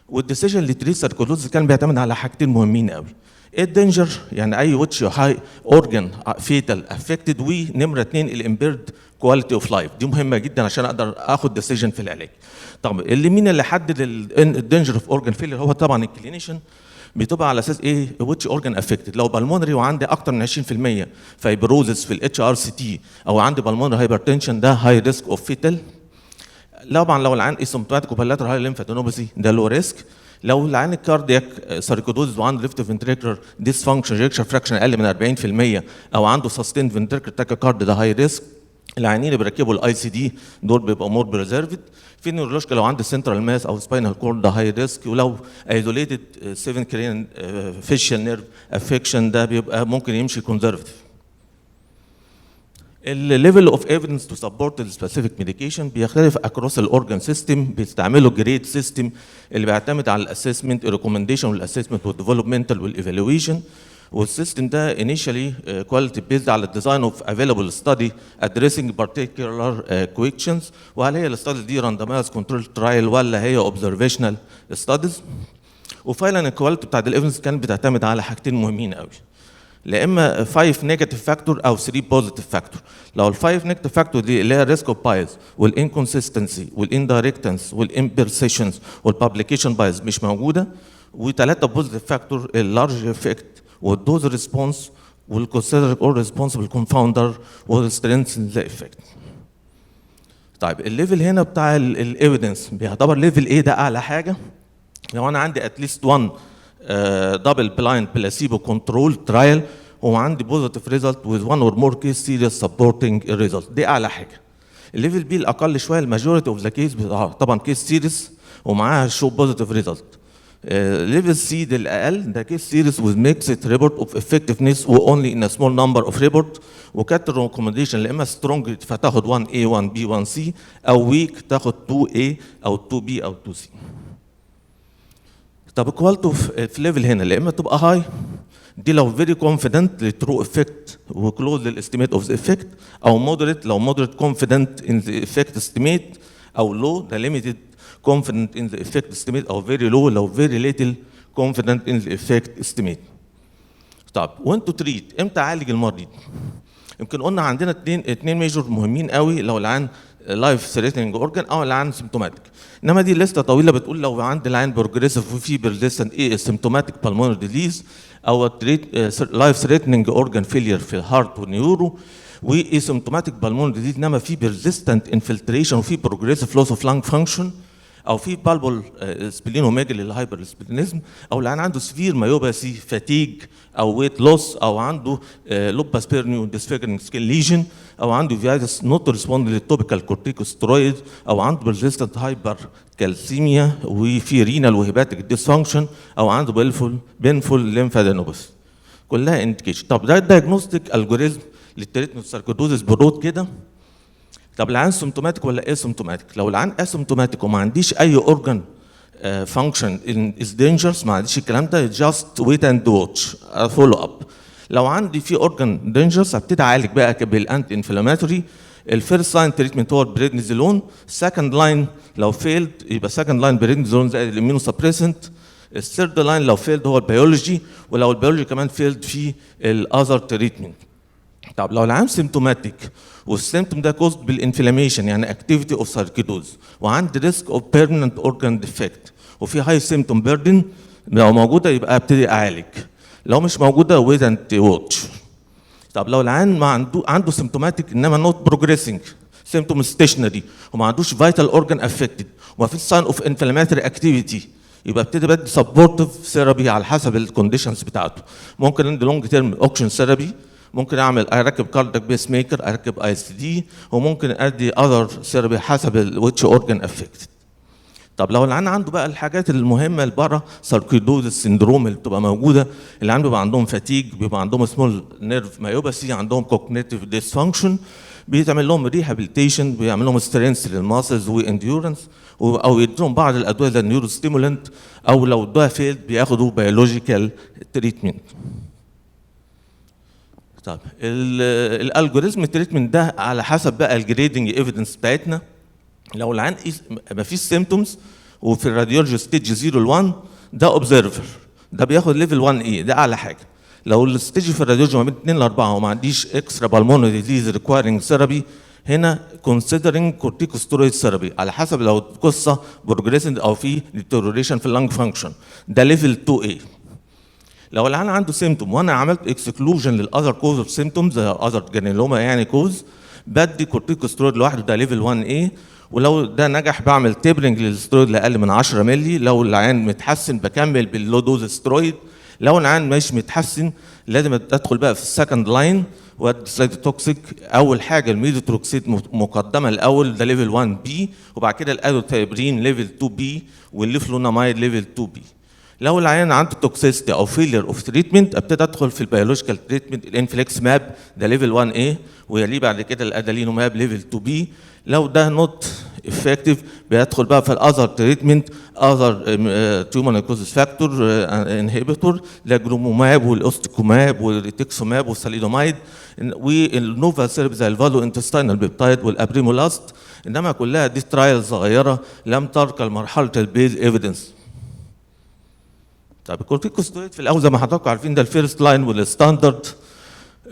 والديسيجن لتريت ساركويدوز كان بيعتمد على حاجتين مهمين قوي. ايه الدينجر، يعني اي ويتش هاي اورجان فيتال افكتد، ونمره 2 الامبيرد كواليتي اوف لايف، دي مهمه جدا عشان اقدر اخد ديسيجن في العلاج. طب مين اللي حدد الدينجر اوف اورجان فيلر؟ هو طبعا الكلينيشن. بتبقى على اساس ايه ويتش اورجان افكتد. لو بالمونري وعندي اكتر من 20% فايبروزس في الاتش ار سي تي، او عندي بالمونري هايبرتنشن، ده هاي ريسك اوف فيتال. طبعا لو العين اسيمبتوماتيك وبالاتر هاي ليمفادينوباثي ده لو ريسك. لو العين الكاردياك ساركودوز وعنده ليفت فنتريكولار ديسفانكشن ريكشر فراكشن اقل من 40%، او عنده سستين فنتريكولار تاكيكارد ده هاي ريسك. العيانين اللي بيركبوا الاي سي دي دول بيبقوا مور بريزرفد. في نيورولوجيكال لو عنده سنترال ماس او سباينال كورد ده هاي ريسك. ولو ايزوليتد 7 كرين فيشال نيرف افكشن ده بيبقى ممكن يمشي كونزرفتيف. الليفل اوف ايفيدنس تو سبورت السبيسيفيك ميديكيشن بيختلف اكروس الاورجان سيستم. بيستعملوا جريد سيستم اللي بيعتمد على الاسسمنت الريكومنديشن والاسسمنت والديفلوبمنتال والايفالويشن. والسيستم ده initially quality based على الديزاين اوف available study addressing particular questions، وهل هي الستادي دي randomized control trial ولا هي observational studies. وفعلا الكواليتي بتاعت الايفيدنس كانت بتعتمد على حاجتين مهمين قوي، لا اما 5 نيجاتيف فاكتور او 3 بوزيتيف فاكتور. لو ال 5 نيجاتيف فاكتور دي اللي هي ريسك اوف بايز والانكونسستنسي والاندايركتنس والامبرسيشنز والبابليكيشن بايز مش موجوده، وثلاثه بوزيتيف فاكتور اللارج افكت والدوز ريسبونس والكونسيدر اور ريسبونسبل كونفاوندر والسترينث ذا افكت. طيب الليفل هنا بتاع الايفيدنس بيعتبر ليفل ايه؟ ده اعلى حاجه. لو انا عندي اتليست 1 دبل بلايند بلاسيبو كنترول ترايل وعندي بوزيتيف ريزلت with one or more case series supporting a result، دي اعلى حاجه. الليفل بي الاقل شويه، الماجوريتي اوف ذا كيس طبعا كيس سيريس ومعاها شو بوزيتيف ريزلت. ليفل سي ده الاقل، ده كيس سيريس with mixed report of effectiveness و only in a small number of report. وكانت الريكومنديشن يا اما سترونج فتاخد 1A 1B 1C، او ويك تاخد 2A او 2B او 2C. طب الكواليتي في ليفل هنا يا اما تبقى هاي، دي لو فيري كونفيدنت للترو افكت وكلوز للاستيميت اوف ذا افكت، او مودريت لو مودريت كونفيدنت ان ذا افكت استيميت، او لو ده ليميتد كونفيدنت ان ذا افكت استيميت، او فيري لو لو فيري ليتل كونفيدنت ان ذا افكت استيميت. طب وين تو تريت، امتى اعالج المريض؟ يمكن قلنا عندنا اثنين ميجور مهمين قوي، لو العيان لايف ثريتنينج اورجان او العيان سيمتوماتيك. انما دي لسته طويله بتقول لو عند العيان بروجريسيف وفي بيرزيستنت ايه سيمتوماتيك بالمونري ديزيز، او لايف ثريتنينج اورجان فيلير في الهارت والنيورو، واسيمتوماتيك بالمونري ديزيز انما في بيرزيستنت انفلتريشن وفي بروجريسيف لوس اوف لانج فانكشن، او في بالبول سبلينوميجالي الهايبر سبلينيزم، او العيان عنده سفير مايوباثي فاتيج او ويت لوس، او عنده لوباس بيرنيو ديسفيجرنج سكين ليجن، او عنده فيروس نوت ريسبوند للتوبيكال كورتيكوسترويد، او عنده بيرزيستنت هايبر كالسيميا وفي رينال وهيباتيك ديسفانكشن، او عنده بينفول ليمفادينوباثي. كلها انديكيشن. طب ده الدايجنوستيك الجوريزم للتريتمنت ساركودوزس برود كده. طب العيان سيمتوماتيك ولا اسيمتوماتيك؟ لو العيان اسيمتوماتيك وما عنديش اي اورجان فانكشن از دينجرس، ما عنديش الكلام ده، جاست ويت اند واتش فولو اب. لو عندي في اورجان دينجرس هبتدي اعالج بقى بالانتي انفلاماتوري. الفيرست لاين تريتمنت هو البريدنيزولون، سكند لاين لو فيلد يبقى سكند لاين بريدنيزولون زائد الاميونو سبريسنت، الثيرد لاين لو فيلد هو البيولوجي، ولو البيولوجي كمان فيلد في الاذر تريتمنت. طب لو العيان سيمتوماتيك والسيمتوم ده كوزد بالانفلاميشن يعني اكتيفيتي اوف ساركيدوز، وعندي ريسك اوف بيرمننت اورجان ديفكت، وفي هاي سيمتوم بيردن، لو موجوده يبقى ابتدي اعالج، لو مش موجوده ويت اند واتش. طب لو العيان ما عنده سيمتوماتيك انما نوت بروجريسنج، سيمتوم ستيشنري وما عندوش فيتال اورجان افكتد وما فيش ساين اوف انفلاماتوري اكتيفيتي، يبقى ابتدي بدي سبورتيف ثيرابي على حسب الكونديشنز بتاعته. ممكن عندي لونج تيرم اوكشن ثيرابي، ممكن اركب كاردياك بيس ميكر، اركب اي اس دي، وممكن ادي اذر ثيرابي حسب الويتش اورجان افكتد. طب لو العيان عنده بقى الحاجات المهمه اللي بره ساركويدوزس سندروم اللي بتبقى موجوده، العيان بيبقى عندهم فاتيج، بيبقى عندهم سمول نيرف مايوباثي، عندهم كوجنيتيف ديسفانكشن، بيتعمل لهم ريهابيليتيشن، بيعمل لهم سترينث للماسلز وانديورنس، او يديهم بعض الادويه زي النيورو ستيمولنت، او لو الدواء فيلد بياخدوا بيولوجيكال تريتمنت. طب الالجوريزم التريتمنت ده على حسب بقى الجريدنج ايفيدنس بتاعتنا. لو العيان ما فيش سيمتومز وفي الراديولوجي ستيج 0 ل 1 ده اوبزرفر، ده بياخد ليفل 1 اي، ده اعلى حاجه. لو الستيج في الراديولوجي ما بين 2 ل 4 وما عنديش اكسترا بالمونري ديزيز ريكوايرنج ثيرابي، هنا كونسيدرنج كورتيكوستيرويد ثيرابي على حسب لو القصه بروجريسنج او في ديتيروريشن في اللنج فانكشن، ده ليفل 2 اي. لو العيان عنده سيمتوم وانا عملت اكسكلوجن للاذر كوز اوف سيمتومز زي اذر جرانيلوما يعني كوز، بدي كورتيكوستيرويد لوحده، ده ليفل 1 اي. ولو ده نجح بعمل تيبرنج للسترويد لاقل من 10 مللي. لو العيان متحسن بكمل باللو دوز سترويد. لو العيان مش متحسن لازم ادخل بقى في السكند لاين وادي سايتوتوكسيك. اول حاجه الميزوتروكسيد مقدمه الاول، ده ليفل 1 بي، وبعد كده الادوتايبرين ليفل 2 بي والليفلونامايد ليفل 2 بي. لو العيان عنده توكسيستي او فيلير اوف تريتمنت ابتدي ادخل في البيولوجيكال تريتمنت، الانفليكس ماب ده ليفل 1 اي، ويليه بعد كده الادالينوماب ليفل 2 بي. لو ده نوت افكتيف بيدخل بقى في الاذر تريتمنت، اذر تيومر نيكروزيس فاكتور انهبيتور، الجروموماب والاوستيكوماب والريتكسوماب والساليدومايد والنوفا سيرب زي الفالو انتستينال بيبتايد والابريمولاست. انما كلها دي ترايل صغيره لم ترقى لمرحله البيز ايفيدنس. طب الكورتيكوستيرويد في الاول زي ما حضراتكم عارفين ده الفيرست لاين والستاندرد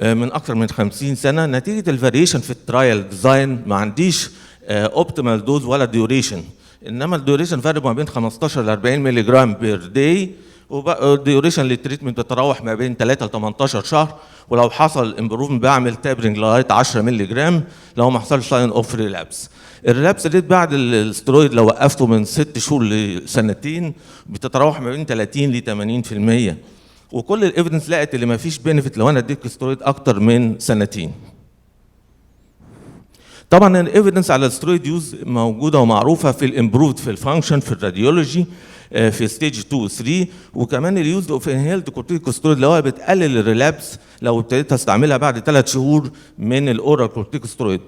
من اكثر من 50 سنه. نتيجه الفاريشن في الترايل ديزاين ما عنديش اوبتيمال دوز ولا ديوريشن، انما الديوريشن فارق ما بين 15 ل 40 مللي جرام بير داي، والديوريشن للتريتمنت بتتراوح ما بين 3 ل 18 شهر. ولو حصل امبروفمنت بعمل تابرنج لغايه 10 مللي جرام لو ما حصلش لاين اوف ريلابس. الريلابس ريت بعد الاسترويد لو وقفته من 6 شهور لسنتين بتتراوح ما بين 30 ل 80%. وكل الايفيدنس لقت اللي ما فيش بينفيت لو انا اديت استرويد اكتر من سنتين. طبعا الايفيدنس على الاسترويد يوز موجوده ومعروفه في الامبروفد في الفانكشن في الراديولوجي في ستيج 2 و 3، وكمان اليوز اوف انهيلد كورتيكوستيرويد اللي هو بتقلل الريلابس لو ابتديت استعملها بعد 3 شهور من الاورال كورتيكوستيرويد.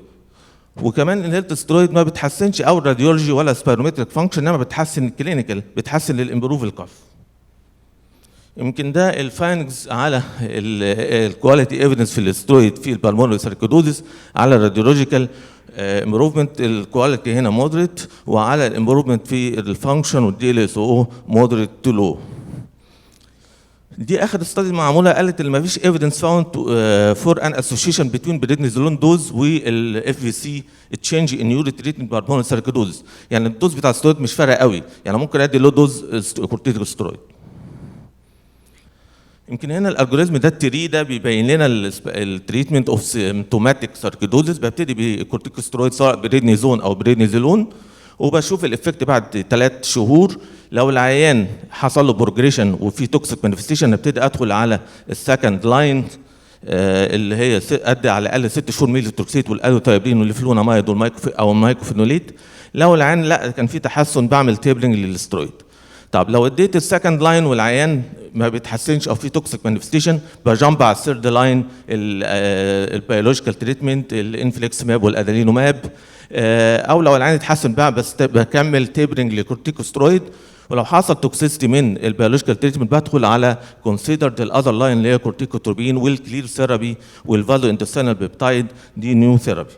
وكمان الهيلث سترويد ما بتحسنش او الراديولوجي ولا سبيرومتريك فانكشن، انما بتحسن الكلينيكال، بتحسن الامبروف الكف. يمكن ده الفاينجز على الكواليتي ايفيدنس في الاسترويد في البالمونري ساركيدوزيس. على الراديولوجيكال امبروفمنت الكواليتي هنا مودريت، وعلى الامبروفمنت في الفانكشن والدي ال اس او مودريت تو لو. دي اخر استادي معموله قالت ان ما فيش ايفيدنس فاوند فور ان اسوشيشن بين بريدنيزولون دوز والاف في سي تشينج ان يوري تريتمنت بالمونري ساركيدوزيس. يعني الدوز بتاع السترويد مش فارقه قوي، يعني ممكن ادي لو دوز كورتيكوستيرويد. يمكن هنا الالجوريزم ده التري ده بيبين لنا التريتمنت اوف سيمتوماتيك ساركيدوزيس. ببتدي بكورتيكوستيرويد سواء بريدنيزون او بريدنيزولون، وبشوف الافكت بعد 3 شهور. لو العيان حصل له بروجريشن وفي توكسيك مانيفستيشن ابتدي ادخل على السكند لاين اللي هي ادي على الاقل 6 شهور ميزوتروكسيت والادوتايبرين والفلونامايد او المايكوفينوليت. لو العيان لا كان في تحسن بعمل تيبلنج للسترويد. طب لو اديت السكند لاين والعيان ما بيتحسنش او في توكسيك مانيفستيشن بجامب على الثيرد لاين البيولوجيكال تريتمنت الانفليكسماب والادالينوماب. او لو العيان اتحسن بقى بس بكمل تيبرنج لكورتيكوسترويد. ولو حصل توكسيستي من البيولوجيكال تريتمنت بدخل على كونسيدرد الاذر لاين اللي هي كورتيكوتروبين والكلير ثيرابي والفالو انتستينال بيبتايد دي نيو ثيرابي.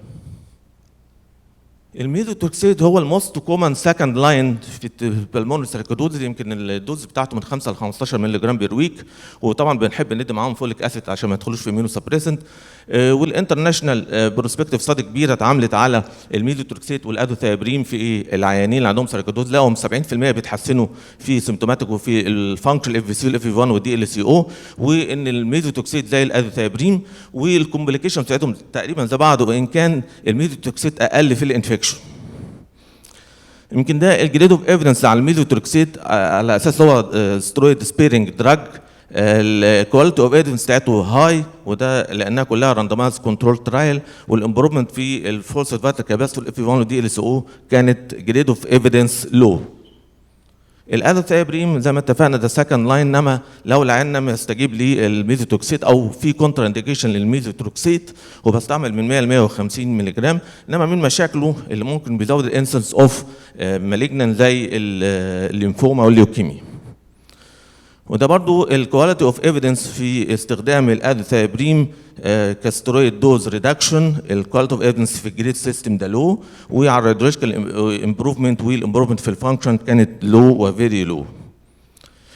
الميزوتروكسيد هو الموست كومن سكند لاين في البلمونري ساركيدوزيس. يمكن الدوز بتاعته من 5 ل 15 مللي جرام بير ويك، وطبعا بنحب ندي معاهم فوليك اسيد عشان ما يدخلوش في مينو سبريسنت. والانترناشونال بروسبكتيف ستادي كبيره اتعملت على الميزوتروكسيد والادوثايبرين في العيانين اللي عندهم ساركيدوز، لقوا 70% بيتحسنوا في سيمتوماتيك وفي الفانكشن اف في سي والاف في 1 والدي ال سي او، وان الميزوتروكسيد زي الادوثايبرين والكومبليكيشن بتاعتهم تقريبا زي بعض، وان كان الميزوتروكسيد اقل في الانفكشن. يمكن ده الجريد اوف ايفيدنس على الميزوتروكسيد على اساس هو سترويد سبيرنج دراج. الكواليتي اوف ايفيدنس بتاعته هاي، وده لانها كلها راندمايز كنترول ترايل. والامبروفمنت في الفولس فاتيك كاباس والاف 1 ودي ال اس او كانت جريد اوف ايفيدنس لو. الادوثيابريم زي ما اتفقنا ده سكند لاين، انما لو العيان لم يستجيب للميزوتوكسيت او في كونترا انديكيشن للميزوتوكسيت وبستعمل من 100 ل 150 مللي جرام، انما من مشاكله اللي ممكن بيزود الانسنس اوف مالجنان زي الليمفوما والليوكيميا. وده برضو الكواليتي اوف ايفيدنس في استخدام الادوثيابريم كسترويد دوز ريدكشن. الكواليتي اوف ايفيدنس في الجريد سيستم ده لو، وعلى الراديولوجيكال امبروفمنت والامبروفمنت في الفانكشن كانت لو وفيري لو.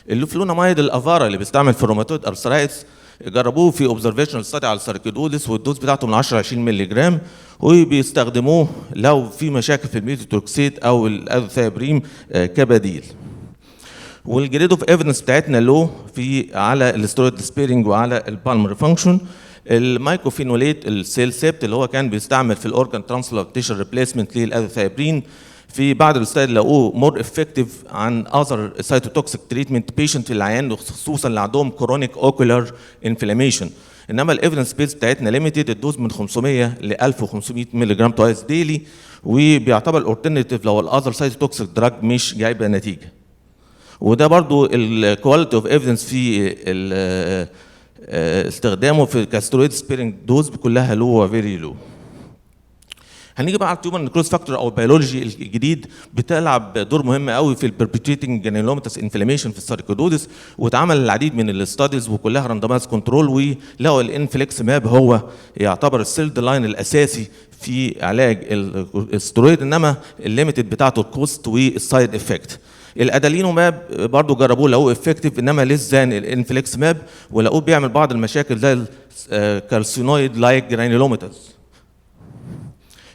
اللوفلونامايد الافارا اللي بيستعمل في الروماتويد ارثرايتس جربوه في اوبزرفيشنال ستادي على الساركيدودس، والدوز بتاعته من 10 ل 20 مللي جرام، وبيستخدموه لو في مشاكل في الميزوتوكسيت او الادوثيابريم كبديل. والجريد اوف ايفيدنس بتاعتنا له في على الاسترويد سبيرنج وعلى البالمري فانكشن. المايكوفينوليت السيل سيبت اللي هو كان بيستعمل في الاورجان ترانسبلانتيشن ريبليسمنت للادوثيابرين، في بعض الاستادي لقوه مور افكتيف عن اذر سايتوتوكسيك تريتمنت بيشنت في العيان، خصوصا اللي عندهم كرونيك اوكولار انفلاميشن. انما الايفيدنس بيز بتاعتنا ليميتد، الدوز من 500 ل 1500 مللي جرام توايس ديلي، وبيعتبر الاورترناتيف لو الاذر سايتوتوكسيك دراج مش جايبه نتيجه. وده برضو الكواليتي اوف ايفيدنس في استخدامه في الكاسترويد سبيرنج دوز كلها لو وفيري لو. هنيجي بقى على التيومر نيكروز فاكتور او البيولوجي الجديد، بتلعب دور مهم قوي في البربيتريتنج جرانيولوماتس انفلاميشن في الساركيدودس، واتعمل العديد من الاستاديز وكلها راندمايز كنترول، ولقوا الانفليكسماب هو يعتبر السيلد لاين الاساسي في علاج الاسترويد، انما الليميتد بتاعته الكوست والسايد افكت. الادالينوماب برضه جربوه لقوه افكتيف، انما ليس ذان الانفليكسماب، ولقوه بيعمل بعض المشاكل زي الكارسينويد لايك جرانيولوماتس.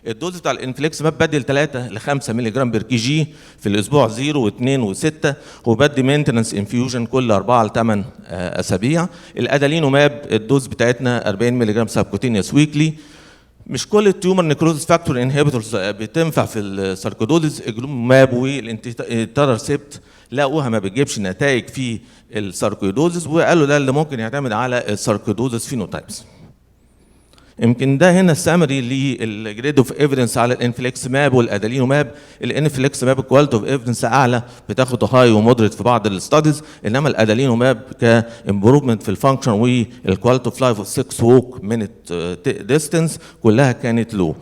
الدوز بتاع الانفليكسماب بدي 3 ل 5 مللي جرام بير كي جي في الاسبوع 0 و2 و6، وبدي مينتنس انفيوجن كل 4 ل 8 اسابيع. الادالينوماب الدوز بتاعتنا 40 مللي جرام سبكوتينيوس ويكلي. مش كل التيومر نيكروزس فاكتور انهبيتورز بتنفع في الساركودودز، الجلوماب والانترسبت لقوها ما بتجيبش نتائج في الساركودوزس، وقالوا ده اللي ممكن يعتمد على الساركودوزس فينوتايبس. يمكن ده هنا السامري للجريد اوف ايفيدنس على الانفليكسماب والادالينوماب. الانفليكسماب الكواليتي اوف ايفيدنس اعلى، بتاخد هاي ومودريت في بعض الاستاديز، انما الادالينوماب كامبروفمنت في الفانكشن والكواليتي اوف لايف اوف 6 ووك مينيت ديستنس كلها كانت لو.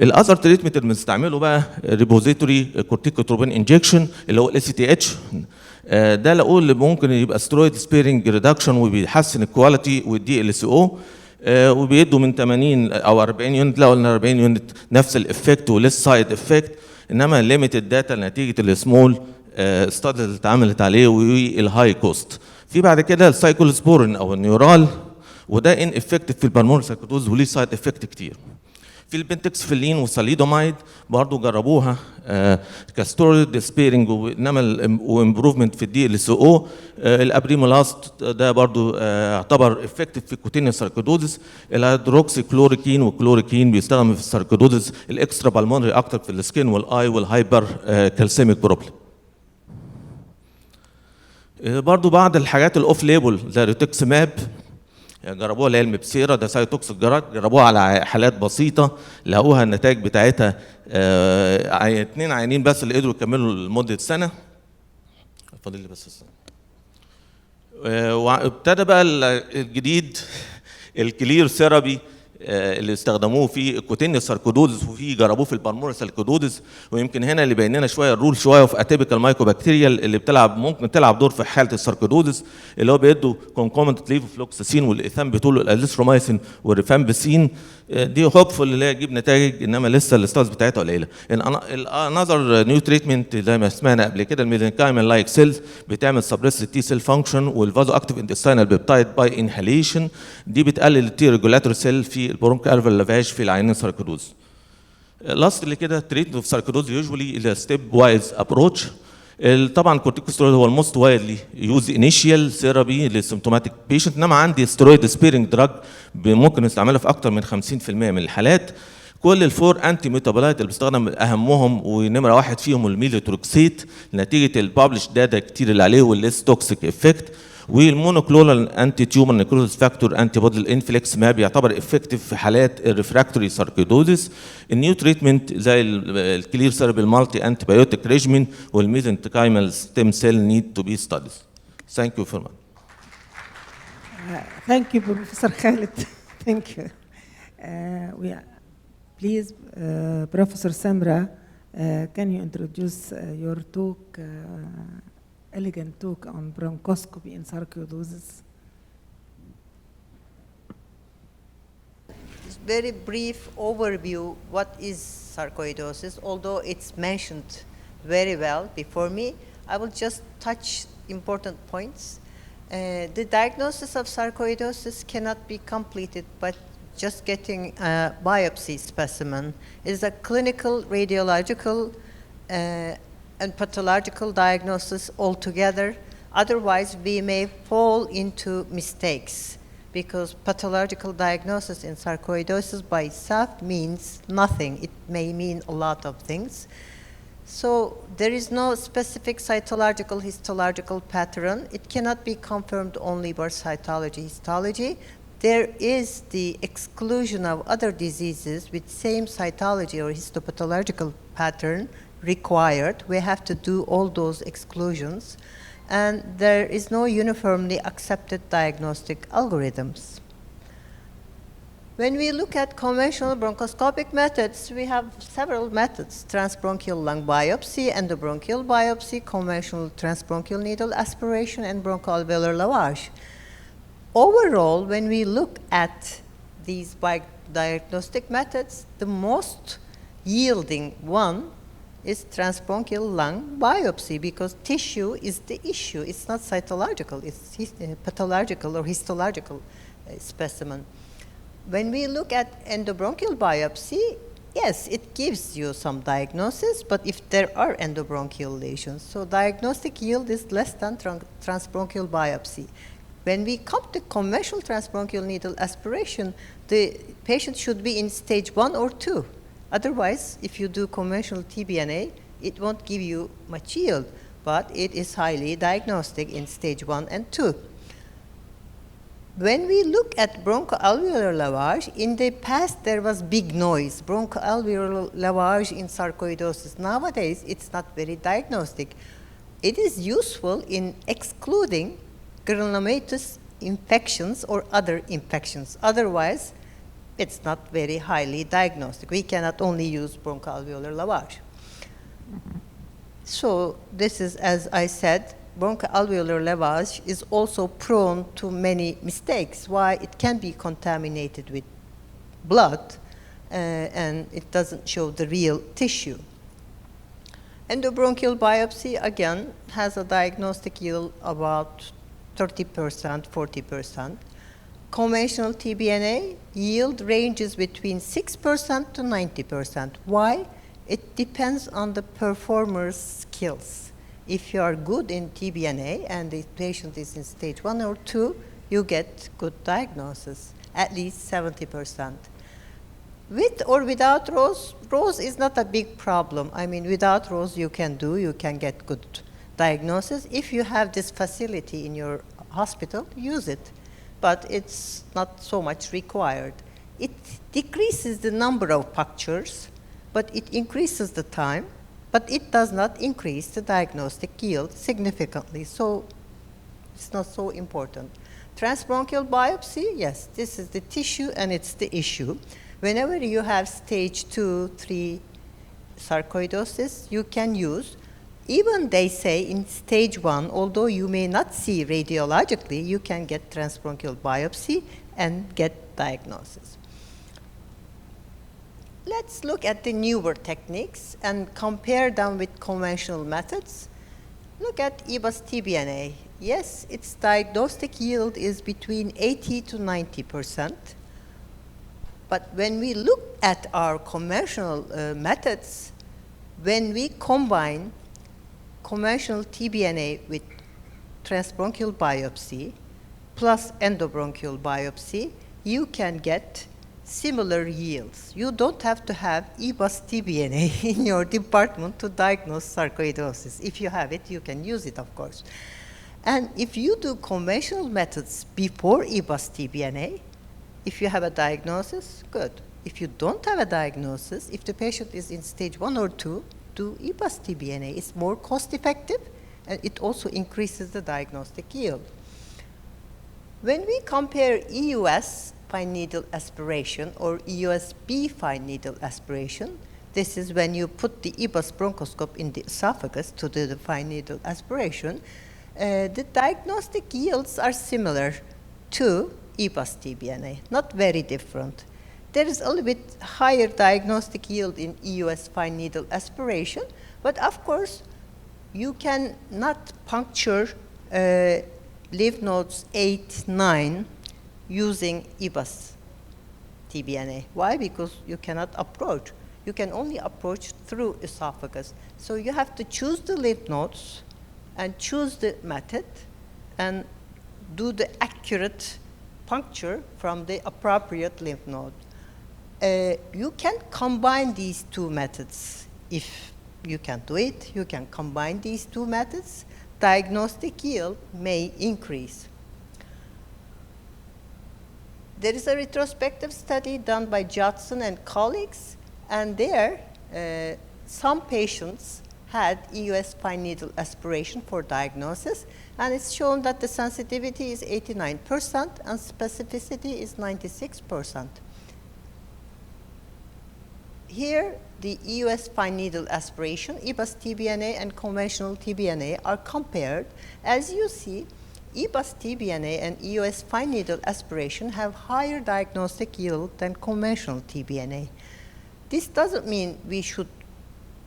الاذر تريتمنت اللي بنستعمله بقى ريبوزيتوري كورتيكوتروبين انجكشن اللي هو الاس تي اتش، ده لقوه اللي ممكن يبقى سترويد سبيرنج ريدكشن وبيحسن الكواليتي والدي ال سي او، وبيدوا من 80 او 40 يونت، لقوا ان 40 يونت نفس الافكت وليس سايد افكت، انما ليميتد داتا نتيجه السمول ستادي اللي اتعملت عليه والهاي كوست. في بعد كده السايكلوسبورين او النيورال، وده ان افكتيف في البلمونري ساركويدوز وليه سايد افكت كتير. في البنتكسفيلين والساليدومايد برضه جربوها كستوريد سبيرنج، انما وامبروفمنت في الدي ال سي او. الابريمولاست ده برضه يعتبر افكتيف في كوتينيوس ساركودوزس. الهيدروكسي كلوريكين والكلوريكين بيستخدم في الساركودوزس الاكسترا بالمونري اكتر في السكين والاي والهايبر كالسيميك بروبلم. برضه بعض الحاجات الاوف ليبل زي ريتوكسماب جربوها اللي هي المبسيرا، ده سايتوكسيك جربوها على حالات بسيطه، لقوها النتائج بتاعتها 2 عيانين بس اللي قدروا يكملوا لمده سنه. فاضل لي بس السنه. وابتدى بقى الجديد الكلير ثيرابي اللي استخدموه في الكوتينيوس ساركودوزس، وفي جربوه في البلمونري ساركودوزس. ويمكن هنا اللي بين لنا شويه الرول شويه في اتيبيكال مايكوبكتيريال اللي ممكن تلعب دور في حاله الساركودوزس، اللي هو بيدوا كونكومنت ليفوفلوكساسين والايثام بتول والازيثرومايسين والريفامبسين. دي هوبفول اللي هي تجيب نتائج، انما لسه الاستاذ بتاعتها قليله. النظر نيو تريتمنت زي ما سمعنا قبل كده الميزنكايمال لايك سيلز بتعمل سبريس التي سيل فانكشن، والفازو اكتيف انتستينال بيبتايد باي انهاليشن دي بتقلل التي ريجولاتوري سيل في البرونكو الفال لافاج في العيانين ساركودوز. لاست اللي كده تريتمنت اوف ساركودوز يوجوالي الى ستيب وايز ابروتش. طبعا الكورتيكوستيرويد هو الموست وايدلي يوز انيشيال ثيرابي للسيمتوماتيك بيشنت، انما عندي ستيرويد سبيرنج دراج ممكن نستعملها في اكثر من 50% من الحالات. كل الفور انتي ميتابولايت اللي بيستخدم اهمهم ونمره واحد فيهم الميلوتروكسيت نتيجه الببلش داتا كتير اللي عليه والليس توكسيك افكت. والمونوكلونال انتي تيومر نيكروزيس فاكتور انتي بودي الانفليكس ما بيعتبر افكتيف في حالات الريفراكتوري ساركيدوزيس. النيو تريتمنت زي الكلير سيربل مالتي انتي بايوتيك ريجيمين والميزنتكايمال ستيم سيل نيد تو بي ستاديز. ثانك يو فيري ماتش. Thank you, Professor Khalid. Thank you. Please, Professor Samra, can you introduce your talk, elegant talk on bronchoscopy in sarcoidosis? Very brief overview, what is sarcoidosis? Although it's mentioned very well before me, I will just touch important points. The diagnosis of sarcoidosis cannot be completed by just getting a biopsy specimen. It is a clinical, radiological, and pathological diagnosis altogether. Otherwise, we may fall into mistakes, because pathological diagnosis in sarcoidosis by itself means nothing. It may mean a lot of things. So there is no specific cytological, histological pattern. It cannot be confirmed only by cytology, histology. There is the exclusion of other diseases with same cytology or histopathological pattern required. We have to do all those exclusions. And there is no uniformly accepted diagnostic algorithms. When we look at conventional bronchoscopic methods, we have several methods: transbronchial lung biopsy, endobronchial biopsy, conventional transbronchial needle aspiration, and bronchoalveolar lavage. Overall, when we look at these diagnostic methods, the most yielding one is transbronchial lung biopsy, because tissue is the issue. It's not cytological, it's pathological or histological specimen. When we look at endobronchial biopsy, yes, it gives you some diagnosis, but if there are endobronchial lesions, so diagnostic yield is less than transbronchial biopsy. When we come to conventional transbronchial needle aspiration, the patient should be in stage 1 or 2. Otherwise, if you do conventional TBNA, it won't give you much yield, but it is highly diagnostic in stage 1 and 2. When we look at bronchoalveolar lavage, in the past there was big noise, bronchoalveolar lavage in sarcoidosis. Nowadays, it's not very diagnostic. It is useful in excluding granulomatous infections or other infections. Otherwise, it's not very highly diagnostic. We cannot only use bronchoalveolar lavage. So this is, as I said, bronchoalveolar lavage is also prone to many mistakes. Why? It can be contaminated with blood, and it doesn't show the real tissue. Endobronchial biopsy, again, has a diagnostic yield about 30%, 40%. Conventional TBNA yield ranges between 6% to 90%. Why? It depends on the performer's skills. If you are good in TBNA and the patient is in stage 1 or 2, you get good diagnosis, at least 70%. With or without ROSE, ROSE is not a big problem. I mean, without ROSE you can get good diagnosis. If you have this facility in your hospital, use it. But it's not so much required. It decreases the number of punctures, but it increases the time, but it does not increase the diagnostic yield significantly, so it's not so important. Transbronchial biopsy, yes, this is the tissue and it's the issue. Whenever you have stage 2, 3 sarcoidosis, you can use. Even they say in stage 1, although you may not see radiologically, you can get transbronchial biopsy and get diagnosis. Let's look at the newer techniques and compare them with conventional methods. Look at EBUS-TBNA. Yes, its diagnostic yield is between 80 to 90%. But when we look at our conventional methods, when we combine conventional TBNA with transbronchial biopsy plus endobronchial biopsy, you can get similar yields. You don't have to have EBUS-TBNA in your department to diagnose sarcoidosis. If you have it, you can use it, of course. And if you do conventional methods before EBUS-TBNA, if you have a diagnosis, good. If you don't have a diagnosis, if the patient is in stage 1 or 2, do EBUS-TBNA. It's more cost-effective, and it also increases the diagnostic yield. When we compare EUS fine needle aspiration or ESSB fine needle aspiration, this is when you put the EBUS bronchoscope in the esophagus to do the fine needle aspiration, the diagnostic yields are similar to EBUS-TBNA, not very different. There is a little bit higher diagnostic yield in EUS fine needle aspiration, but of course, you can not puncture lymph nodes 8, 9 using EBUS-TBNA. Why? Because you cannot approach. You can only approach through esophagus. So you have to choose the lymph nodes and choose the method and do the accurate puncture from the appropriate lymph node. You can combine these two methods. If you can do it, you can combine these two methods. Diagnostic yield may increase. There is a retrospective study done by Judson and colleagues, and there some patients had EUS fine needle aspiration for diagnosis, and it's shown that the sensitivity is 89% and specificity is 96%. Here, the EUS fine needle aspiration, EBUS-TBNA and conventional TBNA are compared. As you see, EBUS-TBNA and EUS fine needle aspiration have higher diagnostic yield than conventional TBNA. This doesn't mean we should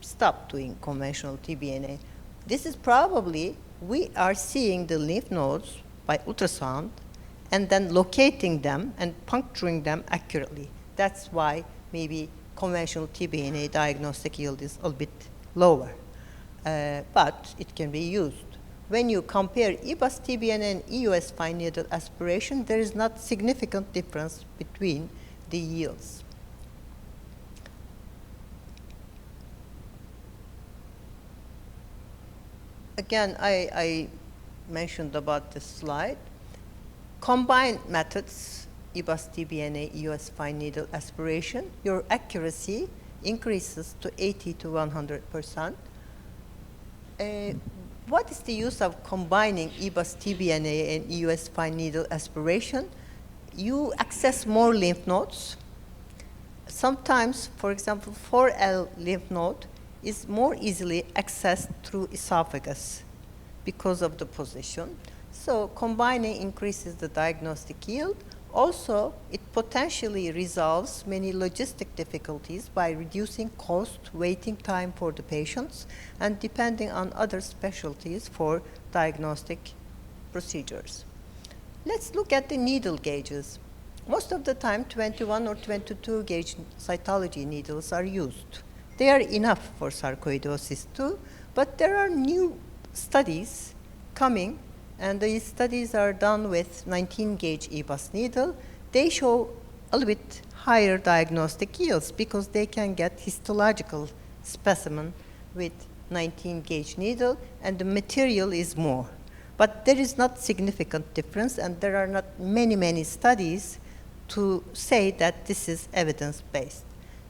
stop doing conventional TBNA. This is probably, we are seeing the lymph nodes by ultrasound and then locating them and puncturing them accurately. That's why maybe conventional TBNA diagnostic yield is a bit lower, but it can be used. When you compare EBUS-TBNA and EUS fine needle aspiration, there is not significant difference between the yields. Again, I mentioned about this slide. Combined methods, EBUS-TBNA, EUS fine needle aspiration, your accuracy increases to 80 to 100%. What is the use of combining EBUS-TBNA and EUS fine needle aspiration? You access more lymph nodes. Sometimes, for example, 4L lymph node is more easily accessed through esophagus because of the position. So combining increases the diagnostic yield. Also, it potentially resolves many logistic difficulties by reducing cost, waiting time for the patients, and depending on other specialties for diagnostic procedures. Let's look at the needle gauges. Most of the time, 21 or 22 gauge cytology needles are used. They are enough for sarcoidosis too, but there are new studies coming, and these studies are done with 19 gauge EBUS needle. They show a little bit higher diagnostic yields because they can get histological specimen with 19 gauge needle, and the material is more. But there is not significant difference, and there are not many studies to say that this is evidence-based.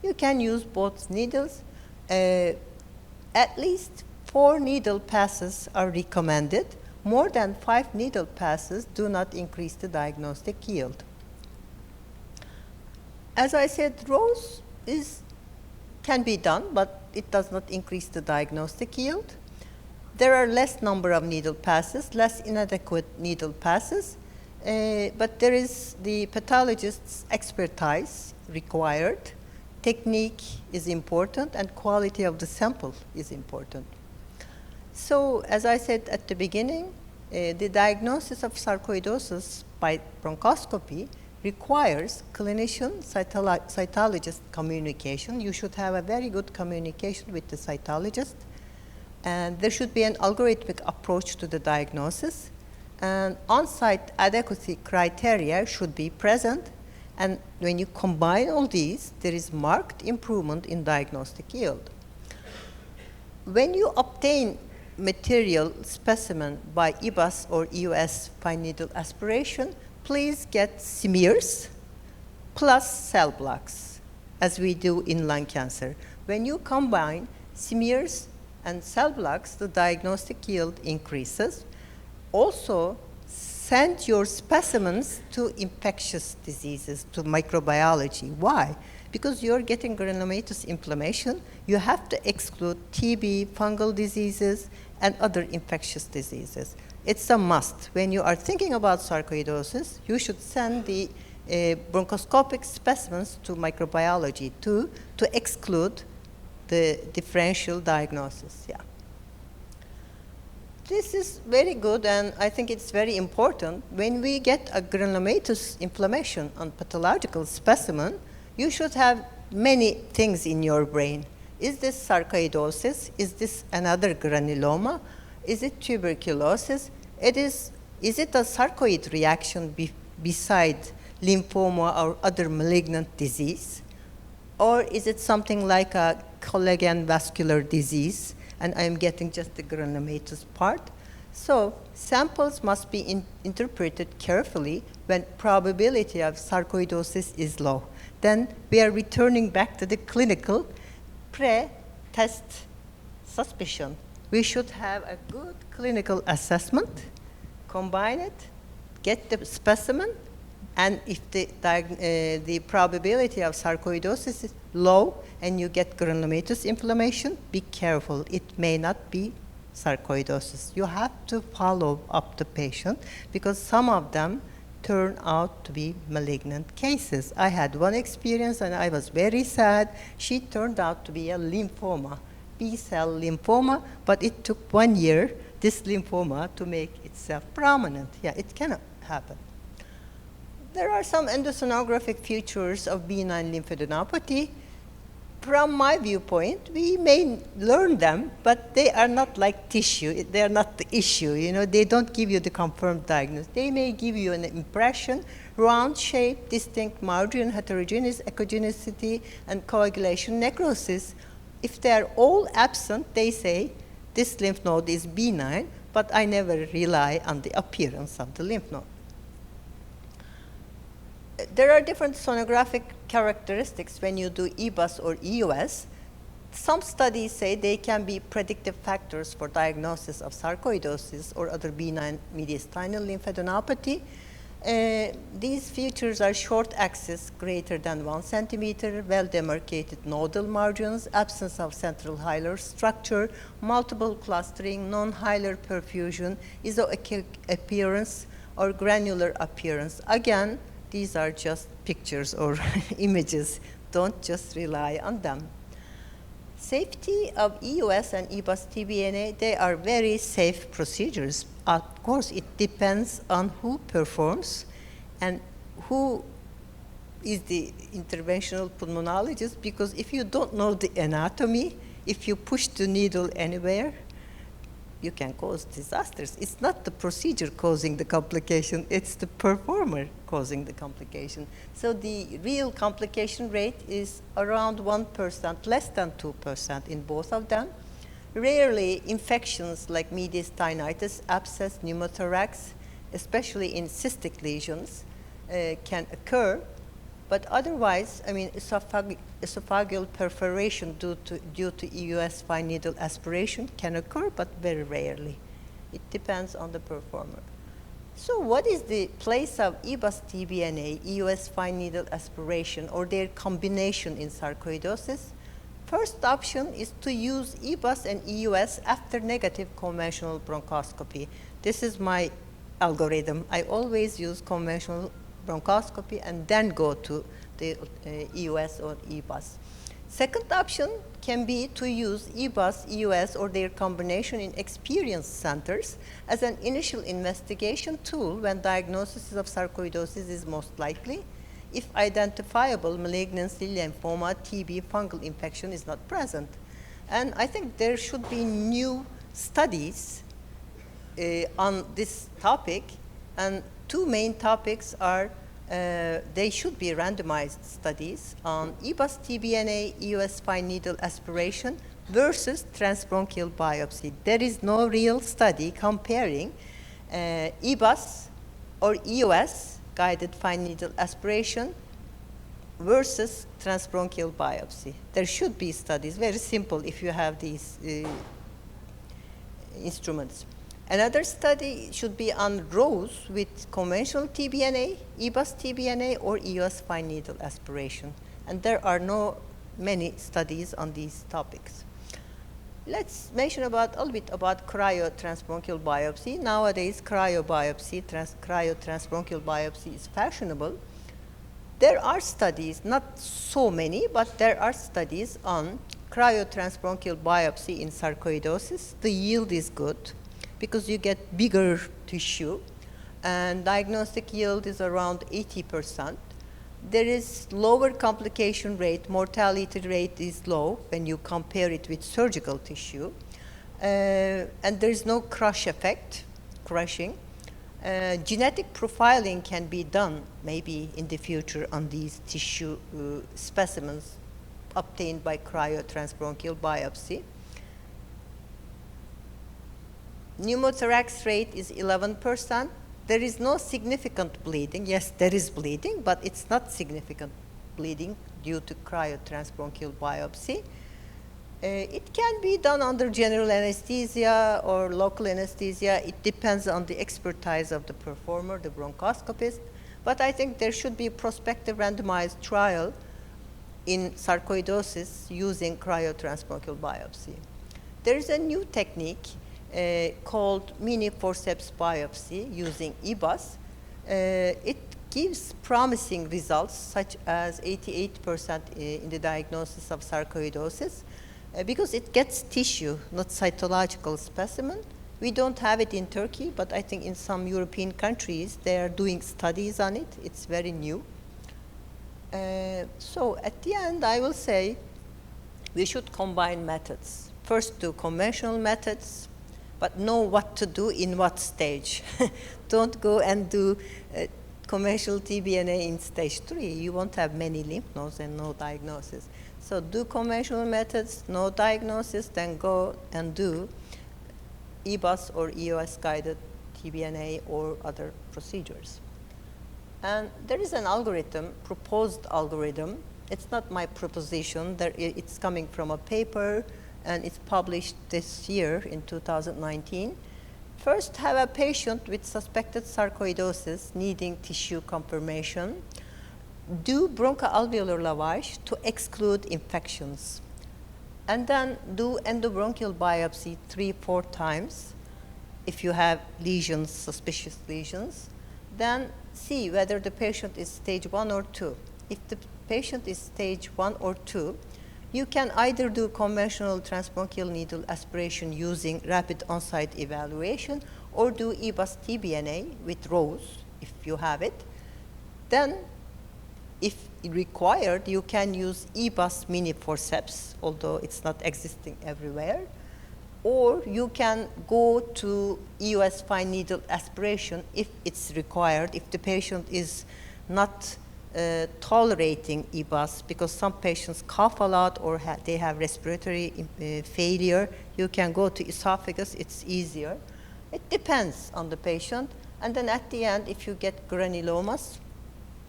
You can use both needles. At least 4 needle passes are recommended. More than 5 needle passes do not increase the diagnostic yield. As I said, ROSE can be done, but it does not increase the diagnostic yield. There are less number of needle passes, less inadequate needle passes, but there is the pathologist's expertise required. Technique is important, and quality of the sample is important. So, as I said at the beginning, the diagnosis of sarcoidosis by bronchoscopy requires clinician cytologist communication. You should have a very good communication with the cytologist, and there should be an algorithmic approach to the diagnosis, and on-site adequacy criteria should be present, and when you combine all these, there is marked improvement in diagnostic yield. When you obtain material specimen by EBUS or EUS fine needle aspiration, please get smears plus cell blocks, as we do in lung cancer. When you combine smears and cell blocks, the diagnostic yield increases. Also, send your specimens to infectious diseases, to microbiology. Why? Because you're getting granulomatous inflammation, you have to exclude TB, fungal diseases, and other infectious diseases. It's a must. When you are thinking about sarcoidosis, you should send the bronchoscopic specimens to microbiology too, to exclude the differential diagnosis. Yeah. This is very good, and I think it's very important. When we get a granulomatous inflammation on pathological specimen, you should have many things in your brain. Is this sarcoidosis? Is this another granuloma? Is it tuberculosis? Is it a sarcoid reaction beside lymphoma or other malignant disease? Or is it something like a collagen vascular disease, and I'm getting just the granulomatous part? So samples must be interpreted carefully when probability of sarcoidosis is low. Then we are returning back to the clinical pre-test suspicion. We should have a good clinical assessment, combine it, get the specimen, and if the probability of sarcoidosis is low and you get granulomatous inflammation, be careful. It may not be sarcoidosis. You have to follow up the patient because some of them turn out to be malignant cases. I had one experience and I was very sad. She turned out to be a lymphoma, B-cell lymphoma, but it took 1 year, this lymphoma, to make itself prominent. Yeah, it cannot happen. There are some endosonographic features of benign lymphadenopathy. From my viewpoint, we may learn them, but they are not like tissue. They are not the issue. You know, they don't give you the confirmed diagnosis. They may give you an impression, round shape, distinct margin, heterogeneous echogenicity, and coagulation necrosis. If they are all absent, they say this lymph node is benign, but I never rely on the appearance of the lymph node. There are different sonographic characteristics when you do EBUS or EUS. Some studies say they can be predictive factors for diagnosis of sarcoidosis or other benign mediastinal lymphadenopathy. These features are short axis greater than 1 centimeter, well-demarcated nodal margins, absence of central hilar structure, multiple clustering, non-hilar perfusion, isoechoic appearance, or granular appearance. Again, these are just pictures or images. Don't just rely on them. Safety of EUS and EBUS TBNA, they are very safe procedures. Of course, it depends on who performs and who is the interventional pulmonologist, because if you don't know the anatomy, if you push the needle anywhere, you can cause disasters. It's not the procedure causing the complication, it's the performer causing the complication. So the real complication rate is around 1%, less than 2% in both of them. Rarely, infections like mediastinitis, abscess, pneumothorax, especially in cystic lesions, can occur. But otherwise, I mean, esophageal perforation due to EUS fine needle aspiration can occur, but very rarely. It depends on the performer. So what is the place of EBUS TBNA, EUS fine needle aspiration, or their combination in sarcoidosis? First option is to use EBUS and EUS after negative conventional bronchoscopy. This is my algorithm. I always use conventional bronchoscopy and then go to the EUS or EBUS. Second option can be to use EBUS, EUS, or their combination in experienced centers as an initial investigation tool when diagnosis of sarcoidosis is most likely, if identifiable malignancy, lymphoma, TB, fungal infection is not present. And I think there should be new studies on this topic, and two main topics are they should be randomized studies on EBUS TBNA EUS fine needle aspiration versus transbronchial biopsy. There is no real study comparing EBUS or EUS guided fine needle aspiration versus transbronchial biopsy. There should be studies, very simple if you have these instruments. Another study should be on rows with conventional TBNA, EBUS TBNA, or EUS fine needle aspiration. And there are many studies on these topics. Let's mention a little bit about cryo-transbronchial biopsy. Nowadays, cryo-transbronchial biopsy is fashionable. There are studies, not so many, but there are studies on cryo-transbronchial biopsy in sarcoidosis. The yield is good because you get bigger tissue, and diagnostic yield is around 80%. There is lower complication rate, mortality rate is low when you compare it with surgical tissue, and there is no crushing. Genetic profiling can be done maybe in the future on these tissue specimens obtained by cryo-transbronchial biopsy. Pneumothorax rate is 11%. There is no significant bleeding. Yes, there is bleeding, but it's not significant bleeding due to cryo-transbronchial biopsy. It can be done under general anesthesia or local anesthesia. It depends on the expertise of the performer, the bronchoscopist. But I think there should be prospective randomized trial in sarcoidosis using cryo-transbronchial biopsy. There is a new technique called mini forceps biopsy using EBUS. It gives promising results, such as 88% in the diagnosis of sarcoidosis, because it gets tissue, not cytological specimen. We don't have it in Turkey, but I think in some European countries, they are doing studies on it. It's very new. So at the end, I will say we should combine methods. First, do conventional methods, but know what to do in what stage. Don't go and do conventional TBNA in stage 3. You won't have many lymph nodes and no diagnosis. So do conventional methods, no diagnosis, then go and do EBUS or EOS guided TBNA or other procedures. And there is an algorithm, proposed algorithm. It's not my proposition. It's coming from a paper, and it's published this year in 2019. First, have a patient with suspected sarcoidosis needing tissue confirmation. Do bronchoalveolar lavage to exclude infections. And then do endobronchial biopsy 3-4 times if you have lesions, suspicious lesions. Then see whether the patient is stage 1 or 2. If the patient is stage 1 or 2, you can either do conventional transbronchial needle aspiration using rapid on-site evaluation or do EBUS TBNA with rows if you have it. Then, if required, you can use EBUS mini forceps, although it's not existing everywhere. Or you can go to EUS fine needle aspiration if it's required, if the patient is not tolerating EBUS, because some patients cough a lot or they have respiratory failure. You can go to esophagus, it's easier. It depends on the patient. And then at the end, if you get granulomas,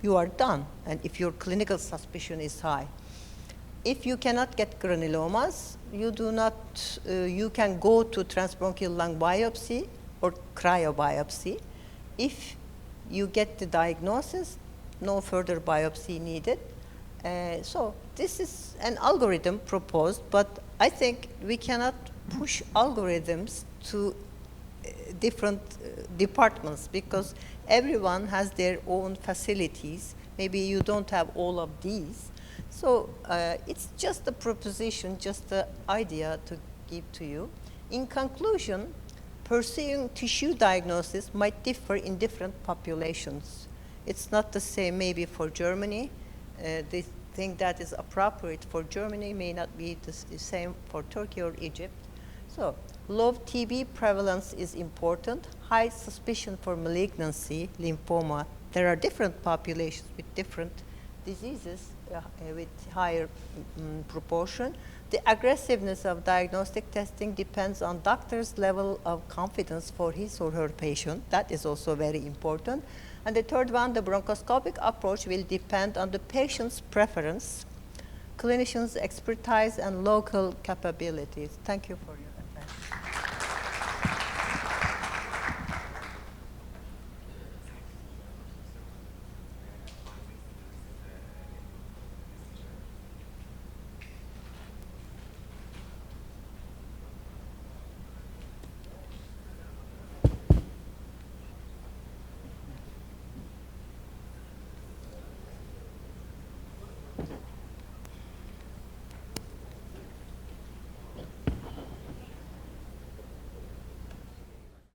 you are done, and if your clinical suspicion is high. If you cannot get granulomas, you can go to transbronchial lung biopsy or cryobiopsy. If you get the diagnosis, no further biopsy needed. So this is an algorithm proposed, but I think we cannot push algorithms to different departments because everyone has their own facilities. Maybe you don't have all of these. So it's just a proposition, just an idea to give to you. In conclusion, pursuing tissue diagnosis might differ in different populations. It's not the same maybe for Germany. The thing that is appropriate for Germany may not be the same for Turkey or Egypt. So low TB prevalence is important. High suspicion for malignancy, lymphoma, there are different populations with different diseases with higher proportion. The aggressiveness of diagnostic testing depends on doctor's level of confidence for his or her patient. That is also very important. And the third one, the bronchoscopic approach will depend on the patient's preference, clinician's expertise, and local capabilities. Thank you for your